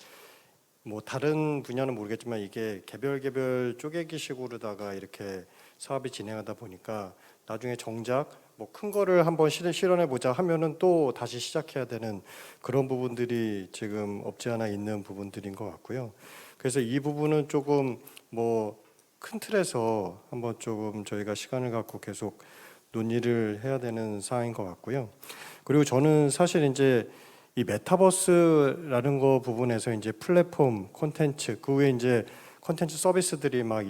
Speaker 4: 뭐 다른 분야는 모르겠지만 이게 개별 쪼개기식으로다가 이렇게 사업이 진행하다 보니까 나중에 정작 뭐 큰 거를 한번 실현해 보자 하면은 또 다시 시작해야 되는 그런 부분들이 지금 없지 않아 있는 부분들인 것 같고요. 그래서 이 부분은 조금 뭐 큰 틀에서 한번 조금 저희가 시간을 갖고 계속 논의를 해야 되는 사항인 것 같고요. 그리고 저는 사실 이제 이 메타버스라는 거 부분에서 이제 플랫폼 콘텐츠 그 외에 이제 콘텐츠 서비스들이 막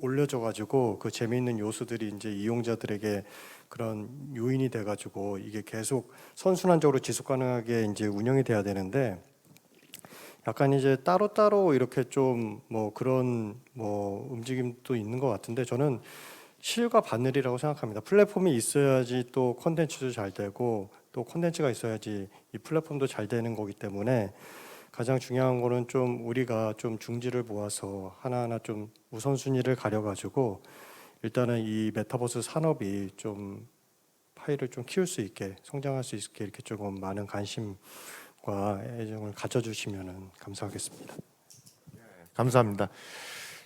Speaker 4: 올려져 가지고 그 재미있는 요소들이 이제 이용자들에게 그런 요인이 돼 가지고 이게 계속 선순환적으로 지속 가능하게 이제 운영이 돼야 되는데 약간 이제 따로따로 이렇게 좀 뭐 그런 뭐 움직임도 있는 것 같은데 저는 실과 바늘이라고 생각합니다. 플랫폼이 있어야지 또 콘텐츠도 잘 되고 또 콘텐츠가 있어야지 이 플랫폼도 잘 되는 거기 때문에 가장 중요한 거는 좀 우리가 좀 중지를 모아서 하나하나 좀 우선순위를 가려가지고 일단은 이 메타버스 산업이 좀 파일을 좀 키울 수 있게 성장할 수 있게 이렇게 조금 많은 관심과 애정을 가져주시면 감사하겠습니다.
Speaker 2: 감사합니다.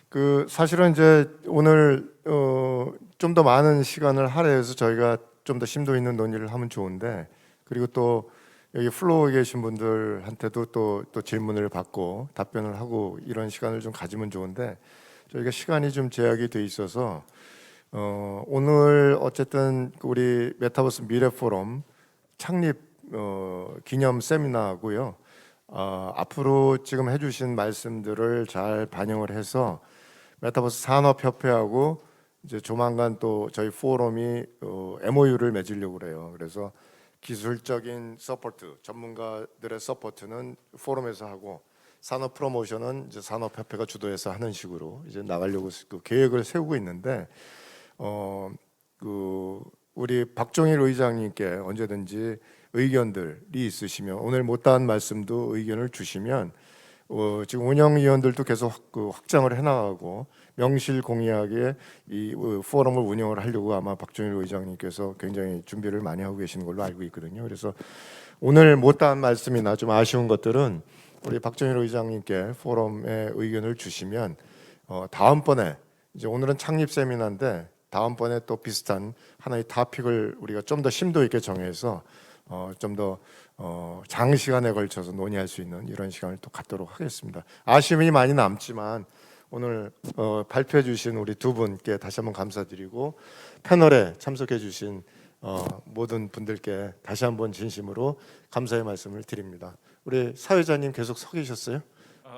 Speaker 2: 그 사실은 이제 오늘 좀 더 많은 시간을 할애해서 저희가 좀 더 심도 있는 논의를 하면 좋은데 그리고 또 여기 플로어에 계신 분들한테도 또 질문을 받고 답변을 하고 이런 시간을 좀 가지면 좋은데 저희가 시간이 좀 제약이 돼 있어서 오늘 어쨌든 우리 메타버스 미래 포럼 창립 기념 세미나고요. 앞으로 지금 해주신 말씀들을 잘 반영을 해서 메타버스 산업협회하고 이제 조만간 또 저희 포럼이 MOU를 맺으려고 그래요. 그래서 기술적인 서포트, 전문가들의 서포트는 포럼에서 하고 산업 프로모션은 이제 산업협회가 주도해서 하는 식으로 이제 나가려고 그 계획을 세우고 있는데 그 우리 박종일 의장님께 언제든지 의견들이 있으시면 오늘 못다한 말씀도 의견을 주시면 지금 운영위원들도 계속 확장을 해나가고 명실공히하게 이 포럼을 운영을 하려고 아마 박종일 의장님께서 굉장히 준비를 많이 하고 계시는 걸로 알고 있거든요. 그래서 오늘 못다한 말씀이나 좀 아쉬운 것들은 우리 박종일 의장님께 포럼에 의견을 주시면 다음번에 이제 오늘은 창립 세미나인데 다음번에 또 비슷한 하나의 토픽을 우리가 좀 더 심도 있게 정해서 좀 더 장시간에 걸쳐서 논의할 수 있는 이런 시간을 또 갖도록 하겠습니다. 아쉬움이 많이 남지만 오늘 발표해 주신 우리 두 분께 다시 한번 감사드리고 패널에 참석해 주신 모든 분들께 다시 한번 진심으로 감사의 말씀을 드립니다. 우리 사회자님 계속 서 계셨어요?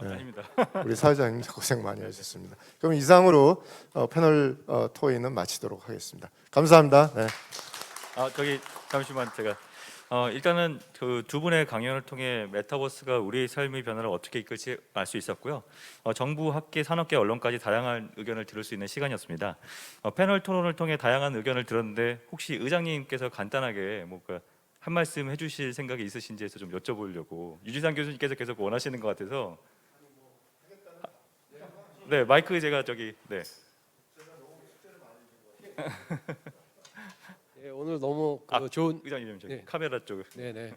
Speaker 2: 네.
Speaker 1: 아닙니다.
Speaker 2: 우리 사회자님 고생 많이 하셨습니다. 그럼 이상으로 패널 토의는 마치도록 하겠습니다. 감사합니다. 네.
Speaker 1: 저기 잠시만 제가 일단은 그 두 분의 강연을 통해 메타버스가 우리의 삶의 변화를 어떻게 이끌지 알 수 있었고요. 정부, 학계, 산업계, 언론까지 다양한 의견을 들을 수 있는 시간이었습니다. 패널 토론을 통해 다양한 의견을 들었는데 혹시 의장님께서 간단하게 뭔가 한 말씀 해주실 생각이 있으신지 해서 좀 여쭤보려고. 유지상 교수님께서 계속 원하시는 것 같아서. 네, 마이크 제가 저기 네.
Speaker 9: 예, 오늘 너무 좋은
Speaker 1: 의장님 저기
Speaker 9: 네.
Speaker 1: 카메라 쪽.
Speaker 9: 네네.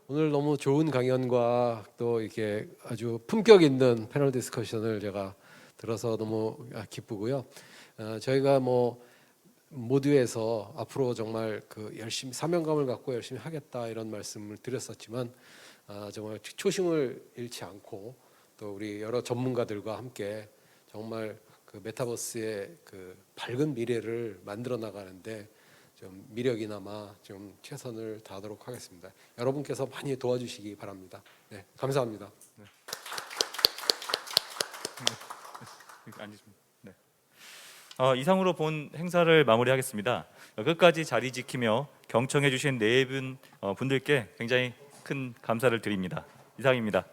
Speaker 9: 오늘 너무 좋은 강연과 또 이렇게 아주 품격 있는 패널 디스커션을 제가 들어서 너무 기쁘고요. 저희가 뭐 모두에서 앞으로 정말 그 열심히 사명감을 갖고 열심히 하겠다 이런 말씀을 드렸었지만 정말 초심을 잃지 않고 또 우리 여러 전문가들과 함께 정말 그 메타버스의 그 밝은 미래를 만들어 나가는데 좀 미력이나마 좀 최선을 다하도록 하겠습니다. 여러분께서 많이 도와주시기 바랍니다. 네, 감사합니다.
Speaker 1: 앉으십니다. 네. 이상으로 본 행사를 마무리하겠습니다. 끝까지 자리 지키며 경청해 주신 네 분 분들께 굉장히 큰 감사를 드립니다. 이상입니다.